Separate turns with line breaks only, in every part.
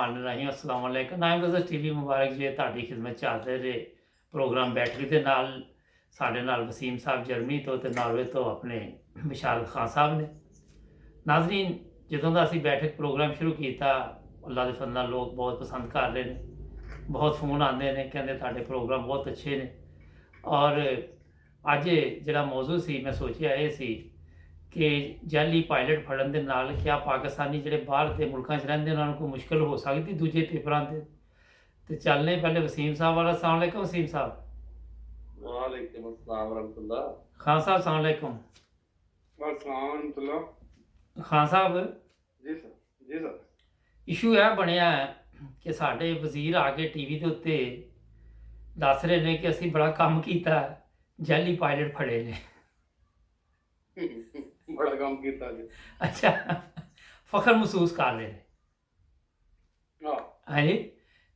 ਰਹਿਮਾਨ ਰਹੀਮ अस्सलाम वालेकुम नाइम brothers TV मुबारक जी ਤੁਹਾਡੀ ਖਿਦਮਤ 'ਚ ਹਾਜ਼ਰ ਜੇ ਪ੍ਰੋਗਰਾਮ ਬੈਟਰੀ ਦੇ ਨਾਲ ਸਾਡੇ ਨਾਲ ਵਸੀਮ ਸਾਹਿਬ ਜਰਮਨੀ ਤੋਂ ਤੇ ਨਾਰਵੇ ਤੋਂ ਆਪਣੇ ਬਿਸ਼ਾਰਤ ਖਾਨ ਸਾਹਿਬ ਨੇ। ਨਾਜ਼ਰੀਨ, ਜਦੋਂ ਦਾ ਅਸੀਂ ਬੈਠਕ ਪ੍ਰੋਗਰਾਮ ਸ਼ੁਰੂ ਕੀਤਾ ਅੱਲਾ ਦੇ ਫਜ਼ਲ ਨਾਲ ਲੋਕ ਬਹੁਤ ਪਸੰਦ ਕਰ ਰਹੇ ਨੇ, ਬਹੁਤ ਫੋਨ ਆਉਂਦੇ ਨੇ, ਕਹਿੰਦੇ ਤੁਹਾਡੇ ਪ੍ਰੋਗਰਾਮ ਬਹੁਤ ਅੱਛੇ ਨੇ। ਔਰ ਅੱਜ ਜਿਹੜਾ ਮੌਜੂ ਸੀ ਮੈਂ ਸੋਚਿਆ ਇਹ ਸੀ ਕਿ ਜਾਲੀ ਪਾਇਲਟ ਫੜਨ ਦੇ ਨਾਲ ਕਿਆ ਪਾਕਿਸਤਾਨੀ ਜਿਹੜੇ ਬਾਹਰ ਦੇ ਮੁਲਕਾਂ 'ਚ ਰਹਿੰਦੇ ਉਹਨਾਂ ਨੂੰ ਕੋਈ ਮੁਸ਼ਕਿਲ ਹੋ ਸਕਦੀ ਦੂਜੇ ਪੇਪਰਾਂ ਤੇ। ਤੇ ਚੱਲਨੇ ਪਹਿਲੇ ਵਸੀਮ ਸਾਹਿਬ ਵਾਲਾ। अस्सलाम वालेकुम वसीम साहब।
वालेकुम अस्सलाम वरहमतुल्लाह।
खान साहब अस्सलाम वालेकुम।
अस्सलाम वरहमतुल्लाह।
ਖਾਨ ਸਾਹਿਬ,
जी सर, जी सर।
ਇਸ਼ੂ ਇਹ ਬਣਿਆ ਕਿ ਸਾਡੇ ਵਜ਼ੀਰ ਆ ਕੇ ਟੀਵੀ ਦੇ ਉੱਤੇ ਦੱਸ ਰਹੇ ਨੇ ਕਿ ਅਸੀਂ ਬੜਾ ਕੰਮ ਕੀਤਾ, ਜਾਲੀ ਪਾਇਲਟ ਫੜੇ ਨੇ।
बड़ा काम किया जी।
ਅੱਛਾ, ਫਖਰ ਮਹਿਸੂਸ ਕਰ ਰਹੇ ਨੇ।
हाँ
ਹਾਂਜੀ,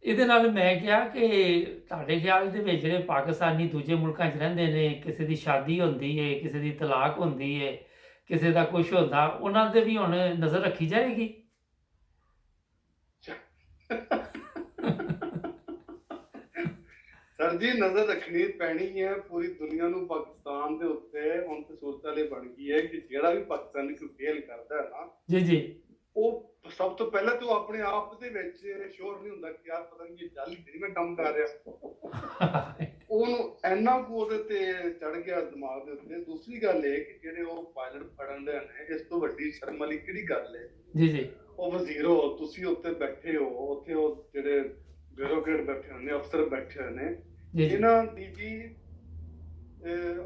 ਇਹਦੇ ਨਾਲ ਮੈਂ ਕਿਹਾ ਕਿ ਤੁਹਾਡੇ ਖਿਆਲ ਦੇ ਵਿੱਚ ਜਿਹੜੇ ਪਾਕਿਸਤਾਨੀ ਦੂਜੇ ਮੁਲਕਾਂ 'ਚ ਰਹਿੰਦੇ ਨੇ, ਕਿਸੇ ਦੀ ਸ਼ਾਦੀ ਹੁੰਦੀ ਹੈ, ਕਿਸੇ ਦੀ ਤਲਾਕ ਹੁੰਦੀ ਹੈ, ਕਿਸੇ ਦਾ ਕੁਛ ਹੁੰਦਾ, ਉਹਨਾਂ ਤੇ ਵੀ ਹੁਣ ਨਜ਼ਰ ਰੱਖੀ ਜਾਏਗੀ।
सर जी, नजर रखनी पैनी है पूरी दुनिया ਨੂੰ ਪਾਕਿਸਤਾਨ ਦੇ ਉੱਤੇ। ਹੁਣ ਤੇ ਸੂਰਤ ਵਾਲੇ ਬਣ ਗਈ ਹੈ ਕਿ ਜਿਹੜਾ ਵੀ ਪਾਕਿਸਤਾਨੀ ਕੋਈ ਫੇਲ ਕਰਦਾ ਹੈ ਨਾ,
ਜੀ ਜੀ,
ਉਹ ਸਭ ਤੋਂ ਪਹਿਲਾਂ ਤਾਂ ਆਪਣੇ ਆਪ ਦੇ ਵਿੱਚ ਸ਼ੋਰ ਨਹੀਂ ਹੁੰਦਾ ਕਿ ਯਾਰ ਪਤਾ ਨਹੀਂ ਇਹ ਜਾਲੀ ਜਿਹੜੀ ਮੈਂ ਕੰਮ ਕਰ ਰਿਹਾ। ਉਹਨੂੰ ਇੰਨਾ ਕੁ ਉਹਦੇ ਤੇ ਚੜ ਗਿਆ ਦਿਮਾਗ ਦੇ ਉੱਤੇ। ਦੂਸਰੀ ਗੱਲ ਇਹ ਕਿ ਜਿਹੜੇ ਉਹ ਪਾਇਲਟ ਫੜਨ ਦੇ ਨੇ, ਇਸ ਤੋਂ ਵੱਡੀ ਸ਼ਰਮ ਵਾਲੀ ਕਿਹੜੀ ਗੱਲ ਹੈ?
ਜੀ ਜੀ,
ਉਹ ਵਜ਼ੀਰੋ ਤੁਸੀਂ ਉੱਤੇ ਬੈਠੇ ਹੋ, ਉੱਥੇ ਉਹ ਜਿਹੜੇ ਬਿਊਰੋਕਰੇਟ ਬੈਠੇ ਹੋਏ ਨੇ, ਅਫਸਰ ਬੈਠੇ ਹੋਏ ਨੇ,
ਜੀ ਜੀ,
ਇਹਨਾਂ ਦੀ ਜੀ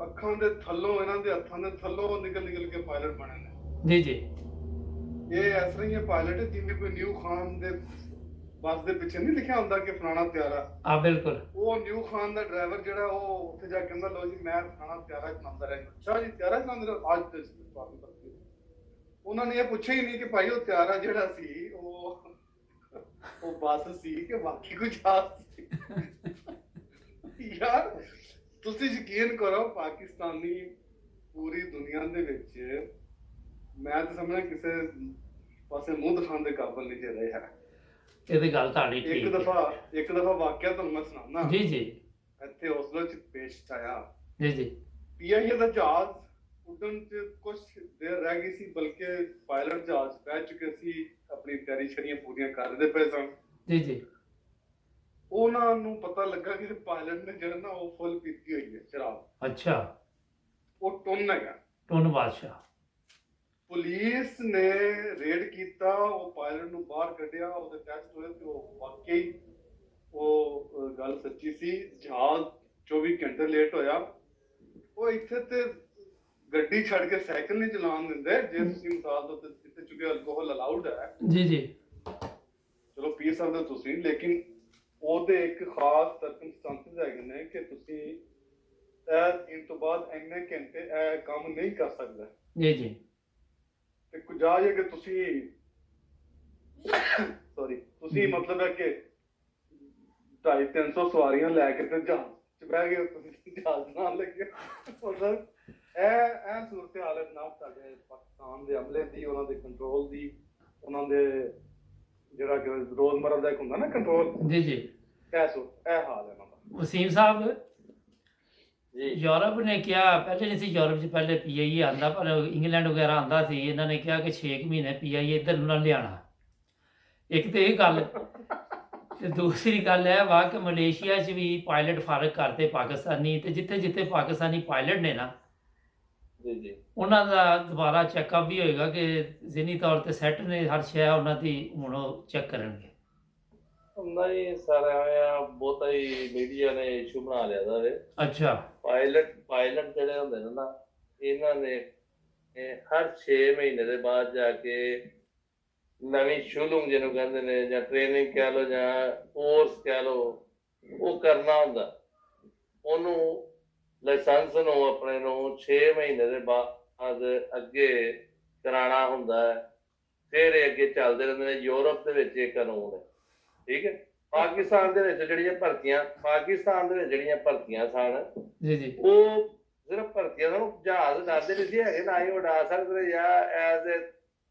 ਅੱਖਾਂ ਦੇ ਥੱਲੋਂ, ਇਹਨਾਂ ਦੇ ਹੱਥਾਂ ਦੇ ਥੱਲੋਂ ਨਿਕਲ ਕੇ ਪਾਇਲਟ ਬਣੇ ਨੇ।
ਜੀ ਜੀ,
ਇਹ ਇਸ ਤਰ੍ਹਾਂ ਹੀ ਇਹ ਪਾਇਲਟ ਜਿਵੇਂ ਕੋਈ ਨਿਊ ਖਾਨ ਦੇ ਬੱਸ ਦੇ ਪਿੱਛੇ ਨਹੀਂ ਲਿਖਿਆ ਹੁੰਦਾ ਕਿ ਫਲਾਣਾ ਤਿਆਰਾ।
ਆ ਬਿਲਕੁਲ।
ਉਹ ਨਿਊ ਖਾਨ ਦਾ ਡਰਾਈਵਰ ਜਿਹੜਾ ਉਹ ਉੱਥੇ ਜਾ ਕੇ ਕਹਿੰਦਾ ਲੋ ਜੀ ਮੈਂ ਫਲਾਣਾ ਤਿਆਰਾ ਚਲਾਉਂਦਾ ਰਿਹਾ। ਅੱਛਾ ਜੀ, ਤਿਆਰਾ ਚਲਾਉਂਦੇ ਰਹੇ ਅੱਜ ਤੇ ਤੁਹਾਨੂੰ ਪਤਾ। ਉਹਨਾਂ ਨੇ ਇਹ ਪੁੱਛਿਆ ਹੀ ਨਹੀਂ ਕਿ ਭਾਈ ਉਹ ਤਿਆਰਾ ਜਿਹੜਾ ਸੀ ਉਹ ਬੱਸ ਸੀ ਕਿ ਬਾਕੀ ਕੁਝ ਜਹਾਜ਼ ਸੀ। ਯਾਰ ਤੁਸੀਂ ਯਕੀਨ ਕਰੋ, ਪਾਕਿਸਤਾਨੀ ਪੂਰੀ ਦੁਨੀਆ ਦੇ ਵਿੱਚ ਮੈਂ ਤਾਂ ਸਮਝਦਾ ਕਿਸੇ ਪਾਸੇ ਮੂੰਹ ਦਿਖਾਉਣ ਦੇ ਕਾਬਿਲ ਨਹੀਂ ਜੇ ਰਿਹਾ।
ਇਹਦੀ ਗੱਲ ਤੁਹਾਡੀ ਠੀਕ
ਇੱਕ ਦਫਾ ਵਾਕਿਆ ਤੁਹਾਨੂੰ ਮੈਂ ਸੁਣਾਉਣਾ।
ਜੀ ਜੀ,
ਇੱਥੇ ਓਸਲੋ ਚ ਪੇਸ਼ ਆਇਆ।
ਜੀ ਜੀ,
ਪੀਆਈਏ ਦਾ ਜਹਾਜ਼ ਉੱਡਣ ਚ ਕੁਝ ਦੇਰ ਰਹਿ ਗਈ ਸੀ, ਬਲਕਿ ਪਾਇਲਟ ਜਹਾਜ਼ ਬਹਿ ਚੁੱਕੇ ਸੀ, ਆਪਣੀ ਤਿਆਰੀ ਸ਼ਰੀਆਂ ਪੂਰੀਆਂ ਕਰਦੇ ਪਏ ਸਨ।
ਜੀ ਜੀ,
ਉਹਨਾਂ ਨੂੰ ਪਤਾ ਲੱਗਾ ਕਿ ਪਾਇਲਟ ਨੇ ਜਿਹੜਾ ਨਾ ਉਹ ਫੁੱਲ ਪੀਤੀ ਹੋਈ ਹੈ ਸ਼ਰਾਬ।
ਅੱਛਾ,
ਉਹ ਟੁੰਨ ਹੈਗਾ।
ਟੁੰਨ ਬਾਦਸ਼ਾਹ।
ਪੁਲਿਸ ਨੇ ਰੇਡ ਕੀਤਾ, ਉਹ ਪਾਇਲਟ ਨੂੰ ਬਾਹਰ ਕੱਢਿਆ, ਉਹਦੇ ਟੈਸਟ ਹੋਏ ਤੇ ਉਹ ਵਾਕਈ ਉਹ ਗੱਲ ਸੱਚੀ ਸੀ। ਜਹਾਜ਼ 24 ਘੰਟੇ ਲੇਟ ਹੋਇਆ। ਉਹ ਇੱਥੇ ਤੇ ਗੱਡੀ ਛੱਡ ਕੇ ਸਾਈਕਲ ਨਹੀਂ ਚਲਾਉਣ ਦਿੰਦੇ। ਜੇ ਤੁਸੀਂ ਮਿਸਾਲ ਦੇ ਉੱਤੇ ਜਿੱਥੇ ਚੁੱਕੇ ਅਲਕੋਹਲ ਅਲਾਉਡ ਹੈ,
ਜੀ ਜੀ,
ਚਲੋ ਪੀ ਸਕਦੇ ਹੋ ਤੁਸੀਂ, ਲੇਕਿਨ ਉਹਦੇ ਇੱਕ ਖਾਸ ਸਰਕਮਸਟੈਂਸਸ ਹੈਗੇ ਨੇ ਕਿ ਤੁਸੀਂ ਇਹ ਦਿਨ ਤੋਂ ਬਾਅਦ ਇੰਨੇ ਘੰਟੇ ਇਹ ਕੰਮ ਨਹੀਂ ਕਰ ਸਕਦੇ।
ਜੀ ਜੀ,
ਤੇ ਗੁਜਾਰਿਸ਼ ਹੈ ਕਿ ਤੁਸੀਂ ਤੁਸੀਂ ਮਤਲਬ ਹੈ ਕਿ 250-300 ਸਵਾਰੀਆਂ ਲੈ ਕੇ ਤੇ ਜਹਾਜ਼ ਚ ਬਹਿ ਗਏ, ਤੁਸੀਂ ਜਹਾਜ਼ ਨਾਲ ਲੱਗੇ। ਮਤਲਬ ਇਹ ਸੂਰਤ ਹਾਲਤ ਨਾ ਸਾਡੇ ਪਾਕਿਸਤਾਨ ਦੇ ਅਮਲੇ ਦੀ, ਉਹਨਾਂ ਦੇ ਕੰਟਰੋਲ ਦੀ, ਉਹਨਾਂ ਦੇ ਜਿਹੜਾ ਕਿ ਰੋਜ਼ਮਰਾ ਦਾ ਇੱਕ ਹੁੰਦਾ ਨਾ ਕੰਟਰੋਲ।
ਜੀ ਜੀ,
ਇਹ ਹਾਲ ਹੈ ਉਹਨਾਂ ਦਾ।
ਵਸੀਮ ਸਾਹਿਬ
ਜੀ,
ਯੂਰਪ ਨੇ ਕਿਹਾ, ਪਹਿਲੇ ਨਹੀਂ ਸੀ ਯੂਰਪ 'ਚ ਪਹਿਲੇ ਪੀਆਈਏ ਆਉਂਦਾ, ਪਰ ਇੰਗਲੈਂਡ ਵਗੈਰਾ ਆਉਂਦਾ ਸੀ। ਇਹਨਾਂ ਨੇ ਕਿਹਾ ਕਿ 6 ਮਹੀਨੇ ਪੀਆਈਏ ਇੱਧਰ ਨੂੰ ਨਾ ਲਿਆਉਣਾ। ਇੱਕ ਤਾਂ ਇਹ ਗੱਲ, ਤੇ ਦੂਸਰੀ ਗੱਲ ਇਹ ਵਾ ਕਿ ਮਲੇਸ਼ੀਆ 'ਚ ਵੀ ਪਾਇਲਟ ਫਾਰਗ ਕਰਤੇ ਪਾਕਿਸਤਾਨੀ, ਤੇ ਜਿੱਥੇ ਜਿੱਥੇ ਪਾਕਿਸਤਾਨੀ ਪਾਇਲਟ ਨੇ ਨਾ,
ਜੀ ਜੀ,
ਉਹਨਾਂ ਦਾ ਦੁਬਾਰਾ ਚੈੱਕਅਪ ਵੀ ਹੋਏਗਾ ਕਿ ਜ਼ਿਹਨੀ ਤੌਰ ਤੇ ਸੈੱਟ ਨੇ ਹਰ ਸ਼ੈ ਉਹਨਾਂ ਦੀ, ਹੁਣ ਉਹ ਚੈੱਕ ਕਰਨਗੇ।
ਨਹੀਂ ਸਰ, ਐਵੇਂ ਬਹੁਤਾ ਹੀ ਮੀਡੀਆ ਨੇ ਇਸ਼ੂ ਬਣਾ ਲਿਆ ਦਾ ਵੇ।
ਅੱਛਾ,
ਪਾਇਲਟ ਜਿਹੜੇ ਹੁੰਦੇ ਨੇ ਨਾ, ਇਹਨਾਂ ਨੇ ਹਰ 6 ਮਹੀਨੇ ਦੇ ਬਾਅਦ ਜਾ ਕੇ ਨਵੀਂ ਸ਼ੁਲੂੰਗ ਜਿਹਨੂੰ ਕਹਿੰਦੇ ਨੇ, ਜਾਂ ਟ੍ਰੇਨਿੰਗ ਕਹਿ ਲਓ ਜਾਂ ਕੋਰਸ ਕਹਿ ਲਓ, ਉਹ ਕਰਨਾ ਹੁੰਦਾ। ਉਹਨੂੰ ਲਾਇਸੈਂਸ ਨੂੰ ਆਪਣੇ ਨੂੰ 6 ਮਹੀਨੇ ਦੇ ਬਾਅਦ ਅੱਗੇ ਕਰਾਉਣਾ ਹੁੰਦਾ ਹੈ। ਫਿਰ ਇਹ ਅੱਗੇ ਚੱਲਦੇ ਰਹਿੰਦੇ ਨੇ। ਯੂਰਪ ਦੇ ਵਿੱਚ ਇਹ ਕਾਨੂੰਨ ਹੈ, ਠੀਕ ਹੈ। ਪਾਕਿਸਤਾਨ ਦੇ ਵਿੱਚ ਜਿਹੜੀਆਂ ਭਰਤੀਆਂ ਸਨ,
ਜੀ ਜੀ,
ਉਹ ਸਿਰਫ ਭਰਤੀਆਂ ਨੂੰ ਜਹਾਜ਼ ਡਰਦੇ ਨਹੀਂ ਸੀ ਹੈਗੇ, ਨਾ ਹੀ ਉਡਾ ਸਕਦੇ। ਜਾਂ ਐਜ਼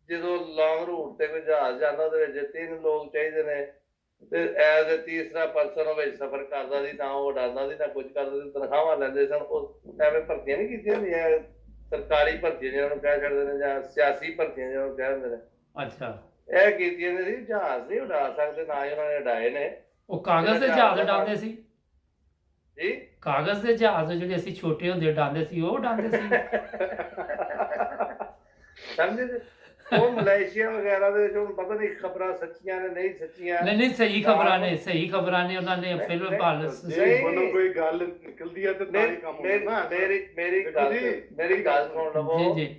ਜਦੋਂ ਲੌਂਗ ਰੂਟ ਤੇ ਕੋਈ ਜਹਾਜ਼ ਜਾਂਦਾ ਉਹਦੇ ਵਿੱਚ 3 ਲੋਕ ਚਾਹੀਦੇ ਨੇ, ਤੇ ਐਜ਼ ਏ ਤੀਸਰਾ ਪਰਸਨ ਉਹ ਵਿੱਚ ਸਫ਼ਰ ਕਰਦਾ ਸੀ, ਤਾਂ ਉਹ ਉਡਾਉਂਦਾ ਸੀ, ਤਾਂ ਕੁਝ ਕਰਦਾ ਸੀ, ਤਨਖਾਹਾਂ ਲੈਂਦੇ ਸਨ। ਉਹ ਐਵੇਂ ਭਰਤੀਆਂ ਨਹੀਂ ਕੀਤੀਆਂ ਹੁੰਦੀਆਂ, ਸਰਕਾਰੀ ਭਰਤੀਆਂ ਜਿਹਨਾਂ ਨੂੰ ਕਹਿ ਛੱਡਦੇ ਨੇ, ਜਾਂ ਸਿਆਸੀ ਭਰਤੀਆਂ ਜਿਹਨਾਂ ਨੂੰ ਕਹਿ ਦਿੰਦੇ ਨੇ,
ਅੱਛਾ,
ਇਹ ਕੀਤੀਆਂ ਨੇ। ਸੀ ਜਹਾਜ਼ ਨਹੀਂ ਉਡਾ ਸਕਦੇ, ਨਾ ਹੀ ਉਹਨਾਂ ਨੇ ਉਡਾਏ ਨੇ।
ਉਹ ਕਾਗਜ਼ ਦੇ ਜਹਾਜ਼ ਉਡਾਉਂਦੇ ਸੀ
ਜੀ
ਕਾਗਜ਼ ਦੇ ਜਹਾਜ਼ ਜਿਹੜੇ ਅਸੀਂ ਛੋਟੇ ਹੁੰਦੇ ਉਡਾਉਂਦੇ ਸੀ, ਉਹ ਉਡਾਉਂਦੇ ਸੀ।
ਸਮਝੇ ਜੀ? ਉਹ ਮਲੇਸ਼ੀਆ ਵਗੈਰਾ ਦੇ ਵਿੱਚ ਹੁਣ ਪਤਾ ਨਹੀਂ ਖਬਰਾਂ ਸੱਚੀਆਂ ਨੇ ਨਹੀਂ ਸੱਚੀਆਂ।
ਨਹੀਂ ਨਹੀਂ, ਸਹੀ ਖਬਰਾਂ ਨੇ, ਸਹੀ ਖਬਰਾਂ ਨੇ। ਉਹਨਾਂ ਨੇ ਫਿਲਮ ਭਾਲ
ਜੇ ਮਨੋਂ ਕੋਈ ਗੱਲ ਨਿਕਲਦੀ ਹੈ ਤੇ ਤਾਂ ਹੀ ਕੰਮ ਹੋਣਾ।
ਮੇਰੀ ਗੱਲ ਸੁਣ ਲਵੋ।
ਜੀ ਜੀ,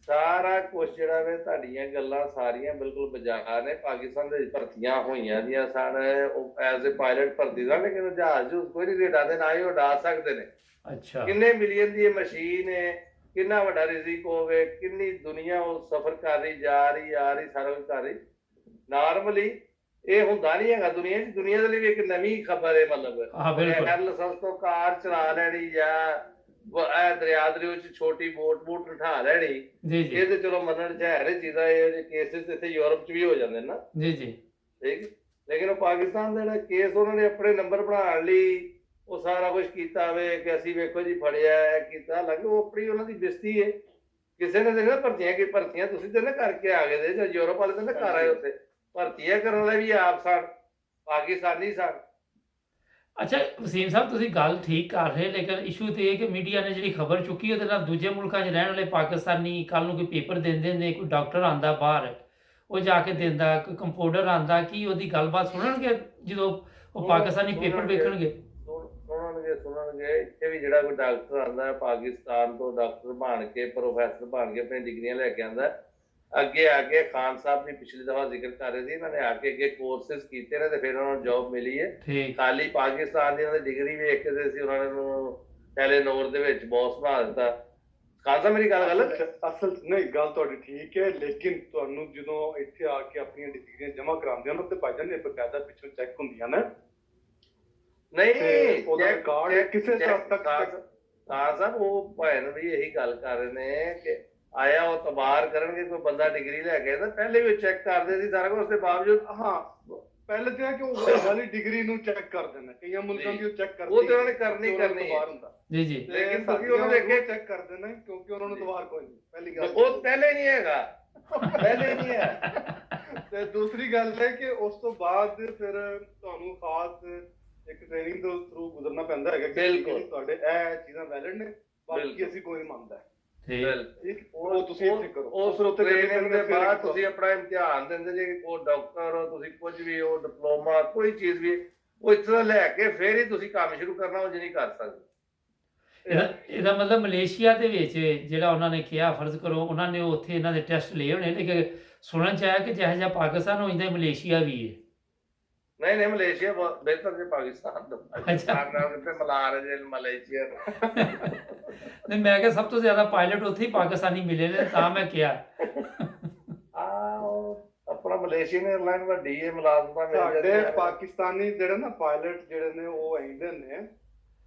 ਸਾਰਾ ਕੁਝ ਜਿਹੜਾ ਵੇ ਤੁਹਾਡੀਆਂ ਗੱਲਾਂ ਸਾਰੀਆਂ ਬਿਲਕੁਲ ਬਜਾਰ ਨੇ। ਪਾਕਿਸਤਾਨ ਦੇ ਵਿੱਚ ਭਰਤੀਆਂ ਹੋਈਆਂ ਦੀਆਂ ਸਨ, ਉਹ ਐਜ਼ ਏ ਪਾਇਲਟ ਭਰਤੀ ਸਨ, ਲੇਕਿਨ ਜਹਾਜ਼ ਕੋਈ ਨਹੀਂ ਉਡਾਉਂਦੇ, ਨਾ ਹੀ ਉਡਾ ਸਕਦੇ ਨੇ।
ਅੱਛਾ,
ਕਿੰਨੇ ਮਿਲੀਅਨ ਦੀ ਇਹ ਮਸ਼ੀਨ ਹੈ, ਕਿੰਨਾ ਵੱਡਾ ਰਿਜ਼ਕ ਹੋਵੇ, ਕਿੰਨੀ ਦੁਨੀਆ ਉਹ ਸਫ਼ਰ ਕਰ ਰਹੀ, ਜਾ ਰਹੀ ਆ ਰਹੀ, ਸਾਰਾ ਕੁਝ ਕਰ ਰਹੀ। ਨਾਰਮਲੀ ਇਹ ਹੁੰਦਾ ਨਹੀਂ ਹੈਗਾ ਦੁਨੀਆ 'ਚ। ਦੁਨੀਆ ਦੇ ਲਈ ਵੀ ਇੱਕ ਨਵੀਂ ਖਬਰ ਹੈ। ਮਤਲਬ ਲਾਇਸੈਂਸ ਤੋਂ ਕਾਰ ਚਲਾ ਲੈਣੀ, ਜਾਂ ਇਹ ਦਰਿਆ ਦੇ ਵਿੱਚ ਛੋਟੀ ਬੋਟ ਉਠਾ ਲੈਣੀ, ਇਹ ਤੇ ਚਲੋ ਮੰਨਣ 'ਚ ਹੈ ਚੀਜ਼ਾਂ। ਇਹ ਕੇਸਿਸ ਇੱਥੇ ਯੂਰਪ 'ਚ ਵੀ ਹੋ ਜਾਂਦੇ ਨਾ।
ਜੀ ਜੀ,
ਠੀਕ। ਲੇਕਿਨ ਉਹ ਪਾਕਿਸਤਾਨ ਦਾ ਜਿਹੜਾ ਕੇਸ ਉਹਨਾਂ ਨੇ ਆਪਣੇ ਨੰਬਰ ਬਣਾਉਣ ਲਈ ਉਹ ਸਾਰਾ ਕੁਝ ਕੀਤਾ ਹੋਵੇ ਕਿ ਅਸੀਂ ਵੇਖੋ ਜੀ ਫੜਿਆ ਕੀਤਾ। ਹਾਲਾਂਕਿ ਉਹ ਆਪਣੀ ਉਹਨਾਂ ਦੀ ਬਿਸਤੀ ਹੈ। ਕਿਸੇ ਨੇ ਦੇਖਿਆ ਭਰਤੀਆਂ ਤੁਸੀਂ ਤੇ ਨਾ ਕਰਕੇ ਆ ਗਏ ਜਾਂ ਯੂਰਪ ਵਾਲੇ ਤੇ ਨਾ ਕਰ ਆਏ ਉੱਥੇ। ਭਰਤੀਆਂ ਕਰਨ ਵਾਲੇ ਵੀ ਆਪ ਸਨ, ਪਾਕਿਸਤਾਨੀ ਸਨ।
ਅੱਛਾ ਵਸੀਮ ਸਾਹਿਬ, ਤੁਸੀਂ ਗੱਲ ਠੀਕ ਕਰ ਰਹੇ, ਲੇਕਿਨ ਇਸ਼ੂ ਤੇ ਇਹ ਕਿ ਮੀਡੀਆ ਨੇ ਜਿਹੜੀ ਖਬਰ ਚੁੱਕੀ ਉਹਦੇ ਨਾਲ ਦੂਜੇ ਮੁਲਕਾਂ 'ਚ ਰਹਿਣ ਵਾਲੇ ਪਾਕਿਸਤਾਨੀ ਕੱਲ ਨੂੰ ਕੋਈ ਪੇਪਰ ਦਿੰਦੇ ਨੇ, ਕੋਈ ਡਾਕਟਰ ਆਉਂਦਾ ਬਾਹਰ, ਉਹ ਜਾ ਕੇ ਦਿੰਦਾ, ਕੋਈ ਕੰਪਾਊਂਡਰ ਆਉਂਦਾ, ਕੀ ਉਹਦੀ ਗੱਲਬਾਤ ਸੁਣਨਗੇ ਜਦੋਂ ਉਹ ਪਾਕਿਸਤਾਨੀ ਪੇਪਰ ਵੇਖਣਗੇ?
ਸੁਣਨਗੇ। ਇੱਥੇ ਵੀ ਜਿਹੜਾ ਕੋਈ ਡਾਕਟਰ ਆਉਂਦਾ ਪਾਕਿਸਤਾਨ ਤੋਂ, ਡਾਕਟਰ ਬਣ ਕੇ, ਪ੍ਰੋਫੈਸਰ ਬਣ ਕੇ ਆਪਣੀ ਡਿਗਰੀਆਂ ਲੈ ਕੇ ਆਉਂਦਾ, ਅੱਗੇ ਆ ਕੇ ਖਾਨ ਸਾਹਿਬ ਨੇ ਪਿਛਲੀ ਦਫਾ ਜ਼ਿਕਰ ਕਰ ਰਹੇ ਸੀ, ਇਹਨਾਂ ਨੇ ਆ ਕੇ ਅੱਗੇ ਕੋਰਸਿਸ ਕੀਤੇ ਨੇ ਤੇ ਫਿਰ ਉਹਨਾਂ ਨੂੰ ਜੌਬ ਮਿਲੀ ਹੈ। ਖਾਲੀ ਪਾਕਿਸਤਾਨ ਦੀ ਉਹਨਾਂ ਦੀ ਡਿਗਰੀ ਵੇਖ ਕੇ ਸੀ ਉਹਨਾਂ ਨੂੰ ਟੈਲੀਨੋਰ ਦੇ ਵਿੱਚ ਬੌਸ ਬਣਾ ਦਿੱਤਾ। ਖਾਨ ਸਾਹਿਬ ਮੇਰੀ ਗੱਲ
ਅਸਲ ਨਹੀਂ, ਗੱਲ ਤੁਹਾਡੀ ਠੀਕ ਹੈ, ਲੇਕਿਨ ਤੁਹਾਨੂੰ ਜਦੋਂ ਇੱਥੇ ਆ ਕੇ ਆਪਣੀਆਂ ਡਿਗਰੀਆਂ ਜਮ੍ਹਾਂ ਕਰਾਉਂਦੇ ਹੋ ਤੇ ਭਾਈਜਾਨ ਨੇ ਬਕਾਇਦਾ ਪਿੱਛੋਂ ਚੈੱਕ ਹੁੰਦੀਆਂ ਨੇ।
ਨਹੀਂ
ਉਹਦਾ ਰਿਕਾਰਡ ਕਿਸੇ ਤੱਕ
ਖਾਨ ਸਾਹਿਬ ਉਹ ਭਾਈ ਨੂੰ ਵੀ ਇਹੀ ਗੱਲ ਕਰ ਰਹੇ ਨੇ ਕਿ ਆਇਆ ਉਹ ਤਬਾਰ ਕਰਨਗੇ। ਕੋਈ ਬੰਦਾ ਡਿਗਰੀ ਲੈ ਕੇ ਤਾਂ ਪਹਿਲੇ ਵੀ ਚੈੱਕ ਕਰਦੇ ਸੀ ਸਾਰਾ ਕੁਝ, ਉਸ ਦੇ ਬਾਵਜੂਦ
ਹਾਂ ਪਹਿਲੇ ਤੇ ਕਿ ਉਹ ਵਾਲੀ ਡਿਗਰੀ ਨੂੰ ਚੈੱਕ ਕਰਦੇ ਨੇ। ਕਈਆਂ ਮੁਲਕਾਂ ਦੀ ਉਹ ਚੈੱਕ ਕਰਦੇ,
ਉਹ ਤੇ ਉਹਨਾਂ ਨੇ ਕਰਨੀ
ਬਾਹਰ ਹੁੰਦਾ
ਜੀ ਜੀ,
ਲੇਕਿਨ ਤੁਸੀਂ ਉਹਨਾਂ ਦੇ ਅੱਗੇ ਚੈੱਕ ਕਰਦੇ ਨੇ ਕਿਉਂਕਿ ਉਹਨਾਂ ਨੂੰ ਦਵਾਰ ਕੋਈ ਨਹੀਂ। ਪਹਿਲੀ ਗੱਲ
ਉਹ ਪਹਿਲੇ ਨਹੀਂ ਹੈਗਾ, ਪਹਿਲੇ ਨਹੀਂ ਹੈ।
ਤੇ ਦੂਸਰੀ ਗੱਲ ਹੈ ਕਿ ਉਸ ਤੋਂ ਬਾਅਦ ਫਿਰ ਤੁਹਾਨੂੰ ਖਾਸ ਇੱਕ ਟ੍ਰੇਨਿੰਗ ਦੇ ਥਰੂ ਗੁਜ਼ਰਨਾ ਪੈਂਦਾ ਹੈਗਾ ਕਿ ਤੁਹਾਡੇ ਇਹ ਚੀਜ਼ਾਂ ਵੈਲਿਡ ਨੇ, ਬਾਕੀ ਅਸੀਂ ਕੋਈ ਨਹੀਂ ਮੰਨਦਾ। ਉਹ ਤੁਸੀਂ ਇੱਥੇ ਕਰੋ,
ਉਸ ਟ੍ਰੇਨਿੰਗ ਦੇ ਬਾਅਦ ਤੁਸੀਂ ਆਪਣਾ ਇਮਤਿਹਾਨ ਦਿੰਦੇ ਜੇ। ਉਹ ਡਾਕਟਰ ਹੋ ਤੁਸੀਂ, ਕੁਝ ਵੀ ਹੋ, ਡਿਪਲੋਮਾ ਕੋਈ ਚੀਜ਼ ਵੀ, ਉਹ ਇਸ ਤਰ੍ਹਾਂ ਲੈ ਕੇ ਫਿਰ ਹੀ ਤੁਸੀਂ ਕੰਮ ਸ਼ੁਰੂ ਕਰਨਾ, ਉਹ ਨਹੀਂ ਕਰ ਸਕਦੇ।
ਇਹਦਾ ਮਤਲਬ ਮਲੇਸ਼ੀਆ ਦੇ ਵਿੱਚ ਜਿਹੜਾ ਉਹਨਾਂ ਨੇ ਕਿਹਾ, ਫਰਜ਼ ਕਰੋ ਉਹਨਾਂ ਨੇ ਉੱਥੇ ਇਹਨਾਂ ਦੇ ਟੈਸਟ ਲਏ ਹੋਣੇ, ਲੇਕਿਨ ਸੁਣਨ 'ਚ ਆਇਆ ਕਿ ਜਿਹੋ ਜਿਹਾ ਪਾਕਿਸਤਾਨ ਹੋ ਜਾਂਦਾ ਮਲੇਸ਼ੀਆ ਵੀ ਹੈ।
ਨਹੀਂ ਮਲੇਸ਼ੀਆ ਬਹੁਤ ਬਿਹਤਰ ਜੇ ਪਾਕਿਸਤਾਨ ਤੋਂ। ਪਾਕਿਸਤਾਨ ਨਾਲ ਕਿਤੇ ਮਿਲਾ ਰਹੇ ਜੇ ਮਲੇਸ਼ੀਆ
ਨਹੀਂ, ਮੈਂ ਕਿਹਾ ਸਭ ਤੋਂ ਜ਼ਿਆਦਾ ਪਾਇਲਟ ਉੱਥੇ ਹੀ ਪਾਕਿਸਤਾਨੀ ਮਿਲੇ ਨੇ, ਤਾਂ ਮੈਂ ਕਿਹਾ
ਆਪਣਾ ਮਲੇਸ਼ੀਅਨ 에ਅਰਲਾਈਨ ਵੱਡੀ ਹੈ, ਮੁਲਾਜ਼ਮਾਂ
ਸਾਡੇ ਪਾਕਿਸਤਾਨੀ ਜਿਹੜੇ ਨਾ ਪਾਇਲਟ ਜਿਹੜੇ ਨੇ ਉਹ ਆਉਂਦੇ ਨੇ,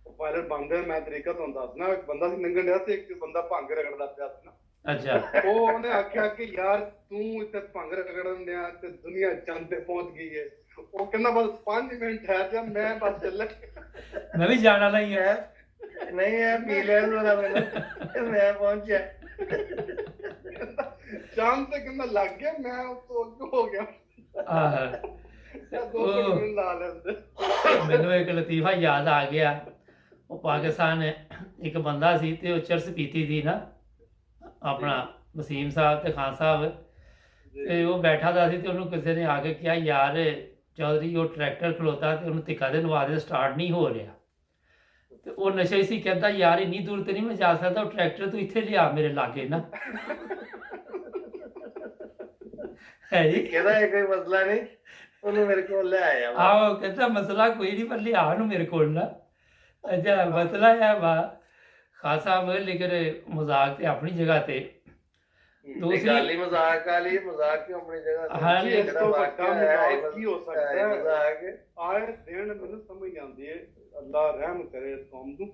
ਉਹ ਪਾਇਲਟ ਬਣਦੇ। ਮੈਂ ਤਰੀਕਾ ਤੁਹਾਨੂੰ ਦੱਸਣਾ, ਇੱਕ ਬੰਦਾ ਸੀ ਲੰਘਣ ਡਿਆ ਤੇ ਇੱਕ ਬੰਦਾ ਭੰਗ ਰਗੜਦਾ ਪਿਆ ਸੀ ਨਾ।
ਅੱਛਾ,
ਉਹਨੇ ਆਖਿਆ ਕਿ ਯਾਰ ਤੂੰ ਇੱਥੇ ਭੰਗ ਰਗੜਨ ਡਿਆ ਤੇ ਦੁਨੀਆ ਚੰਦ ਤੇ ਪਹੁੰਚ ਗਈ ਹੈ। ਉਹ ਕਹਿੰਦਾ ਬਸ 5 ਮਿੰਟ ਠਹਿਰ ਜਾ, ਮੈਂ ਬਸ ਚੱਲ,
ਮੈਂ ਵੀ ਜਾਣ ਵਾਲਾ ਹੀ ਹੈ।
ਨਹੀਂ ਹੈ ਪੀ ਲੈਣ ਵਾਲਾ ਮੈਨੂੰ, ਮੈਂ ਪਹੁੰਚਿਆ
ਚੰਦ ਤੇ ਕਹਿੰਦਾ ਲੱਗ ਗਿਆ, ਮੈਂ ਉੱਤੋਂ ਅੱਗੇ ਹੋ ਗਿਆ।
ਮੈਨੂੰ ਇੱਕ ਲਤੀਫਾ ਯਾਦ ਆ ਗਿਆ। ਉਹ ਪਾਕਿਸਤਾਨ ਇੱਕ ਬੰਦਾ ਸੀ ਤੇ ਉਹ ਚਰਸ ਪੀਤੀ ਸੀ ਨਾ, ਆਪਣਾ ਵਸੀਮ ਸਾਹਿਬ ਤੇ ਖਾਨ ਸਾਹਿਬ, ਤੇ ਉਹ ਬੈਠਾ ਦਾ ਸੀ ਤੇ ਉਹਨੂੰ ਕਿਸੇ ਨੇ ਆ ਕੇ ਕਿਹਾ, ਯਾਰ ਚੌਧਰੀ ਉਹ ਟਰੈਕਟਰ ਖਲੋਤਾ ਤੇ ਉਹਨੂੰ ਧਿੱਕਾ ਦੇ ਲਵਾ ਦੇ, ਸਟਾਰਟ ਨਹੀਂ ਹੋ ਰਿਹਾ। ਤੇ ਉਹ ਨਸ਼ੇ ਸੀ, ਕਹਿੰਦਾ ਯਾਰ ਇੰਨੀ ਦੂਰ ਤੇ ਨਹੀਂ ਮੈਂ ਜਾ ਸਕਦਾ, ਉਹ ਟਰੈਕਟਰ ਤੂੰ ਇੱਥੇ ਲਿਆ ਮੇਰੇ ਲਾਗੇ ਨਾ। ਹੈ ਜੀ,
ਕਹਿੰਦਾ ਇਹ ਕੋਈ ਮਸਲਾ ਨਹੀਂ, ਉਹਨੂੰ ਮੇਰੇ ਕੋਲ ਲੈ ਆਇਆ।
ਆਹੋ ਕਹਿੰਦਾ ਮਸਲਾ ਕੋਈ ਨਹੀਂ, ਪਰ ਲਿਆ ਉਹਨੂੰ ਮੇਰੇ ਕੋਲ ਨਾ। ਅੱਛਾ ਮਸਲਾ ਹੈ ਵਾ ਖਾਸਾ, ਲੇਕਿਨ ਮਜ਼ਾਕ ਤੇ ਆਪਣੀ ਜਗ੍ਹਾ ਤੇ।
ਦੂਸਰੀ ਗੱਲ ਹੀ ਮਜ਼ਾਕ ਵਾਲੀ, ਮਜ਼ਾਕ ਕਿਉਂ ਆਪਣੀ ਜਗ੍ਹਾ ਤੇ?
ਹਾਂ, ਇਸ ਤੋਂ ਵੱਡਾ ਮਜ਼ਾਕ ਕੀ ਹੋ ਸਕਦਾ ਹੈ? ਮਜ਼ਾਕ ਆਏ ਦਿਨ ਮੈਨੂੰ ਸਮਝ ਆਉਂਦੀ ਹੈ, ਅੱਲਾ ਰਹਿਮ ਕਰੇ ਇਸ ਕੌਮ ਨੂੰ।